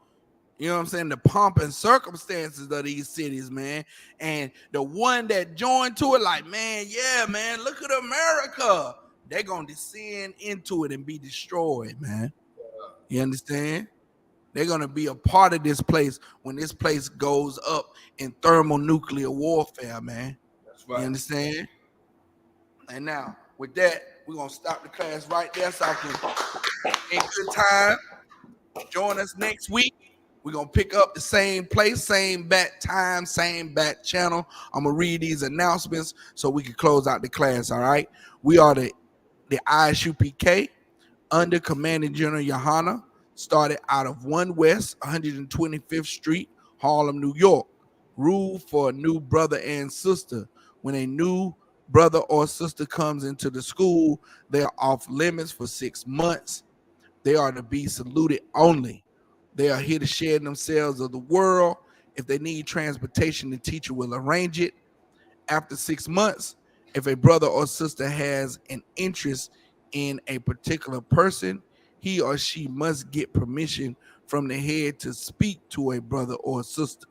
You know what I'm saying? The pomp and circumstances of these cities, man. And the one that joined to it, like, man, yeah, man, look at America. They're going to descend into it and be destroyed, man. You understand? They're going to be a part of this place when this place goes up in thermonuclear warfare, man. That's right. You understand? And now, with that, we're going to stop the class right there so I can, in good time, join us next week. We're going to pick up the same place, same bat time, same bat channel. I'm going to read these announcements so we can close out the class, all right? We are the Isupk under Commanding General Yohana, started out of 1 West 125th Street, Harlem, New York. Rule for a new brother and sister. When a new brother or sister comes into the school, they are off limits for 6 months. They are to be saluted only. They are here to share themselves of the world. If they need transportation, the teacher will arrange it. After 6 months, if a brother or sister has an interest in a particular person, he or she must get permission from the head to speak to a brother or sister.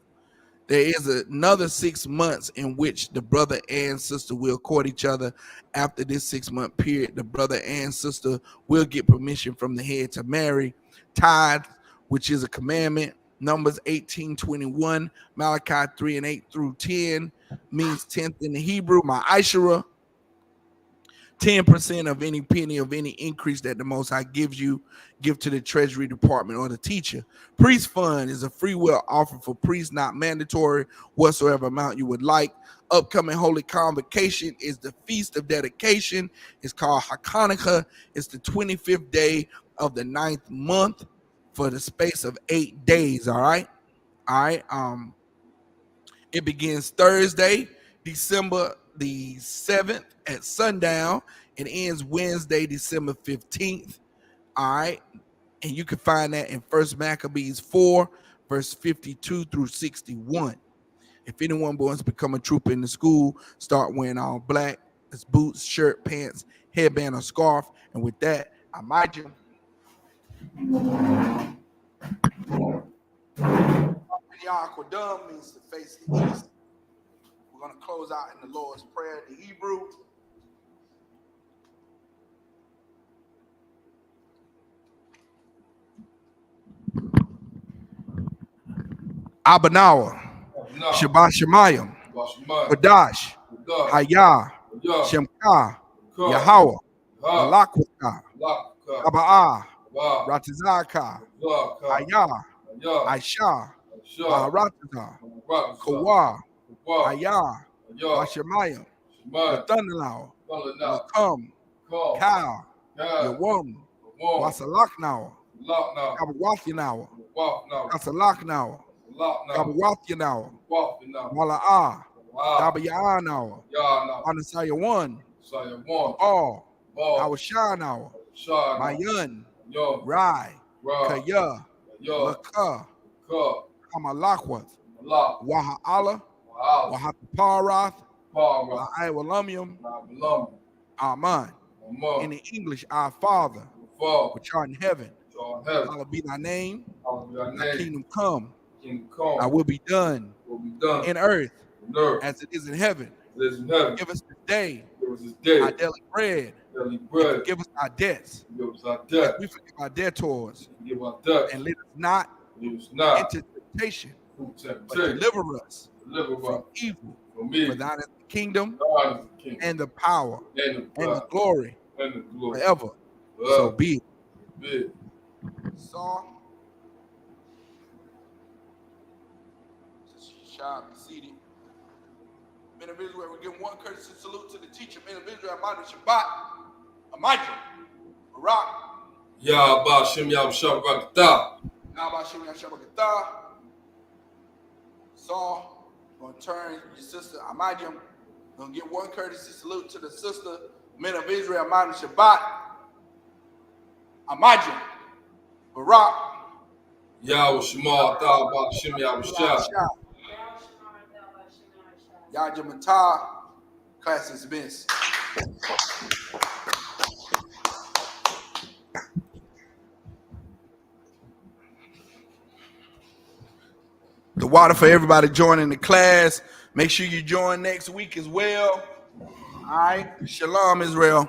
There is another 6 months in which the brother and sister will court each other. After this 6-month period, the brother and sister will get permission from the head to marry. Tithe, which is a commandment, Numbers 18:21, Malachi 3:8 through 10, means 10th in the Hebrew, Ma'ashera. 10% of any penny of any increase that the Most High gives you, give to the Treasury Department or the teacher. Priest fund is a free will offer for priests, not mandatory, whatsoever amount you would like. Upcoming holy convocation is the Feast of Dedication. It's called Hanukkah. It's the 25th day of the 9th month for the space of 8 days. All right. It begins Thursday, December the 7th at sundown. It ends Wednesday, December 15th. All right. And you can find that in 1 Maccabees 4, verse 52 through 61. If anyone wants to become a trooper in the school, start wearing all black. It's boots, shirt, pants, headband, or scarf. And with that, I might you. Quadam means to face the east. We're going to close out in the Lord's Prayer in the Hebrew. Abanawa, Shabbat Shemayim, Badash, Hayah, Shemka, Yahweh, Malakwaka, Aba'ah, Ratizaka, Hayah, Aisha, Maharatazah, Kawah, Hayah, Washemayim, Lathanalaw, Lakam, Kal, Yawam, Wasalaknaw, Kabawathinaw, Kasalaknaw, Kabawathinaw, Wala'ah, Dabayanaw, Anasayawan, All, Awashanaw, Mayan, Rai, Kaya, Laka, Kamalakwath, Waha'ala, Wahataparath, La'awalumium, Aman. In the English, our Father, which art in heaven, hallowed be thy name, thy kingdom come, thy will be done in earth as it is in heaven. Give us this day our daily bread, and forgive us our debts, as we forgive our debtors, and lead us not into temptation, but deliver us from evil. For thine is the kingdom and the power and the glory forever. So be it. Saw. Shall be seated. Men of Israel, we give one courtesy salute to the teacher. Men of Israel, Amadu Shabbat, Amaju, Barak. Yahba Shem Yahba Shabbat. Yahba Shem Yahba Shabbat. Saul, gonna turn your sister Amaju. Gonna give one courtesy salute to the sister. Men of Israel, Amadu Shabbat, Amaju, Barak. Yahweh Shema Ta'aba Shem Yahba Shabbat. Yajamatah, class dismissed. The water for everybody joining the class. Make sure you join next week as well. All right. Shalom, Israel.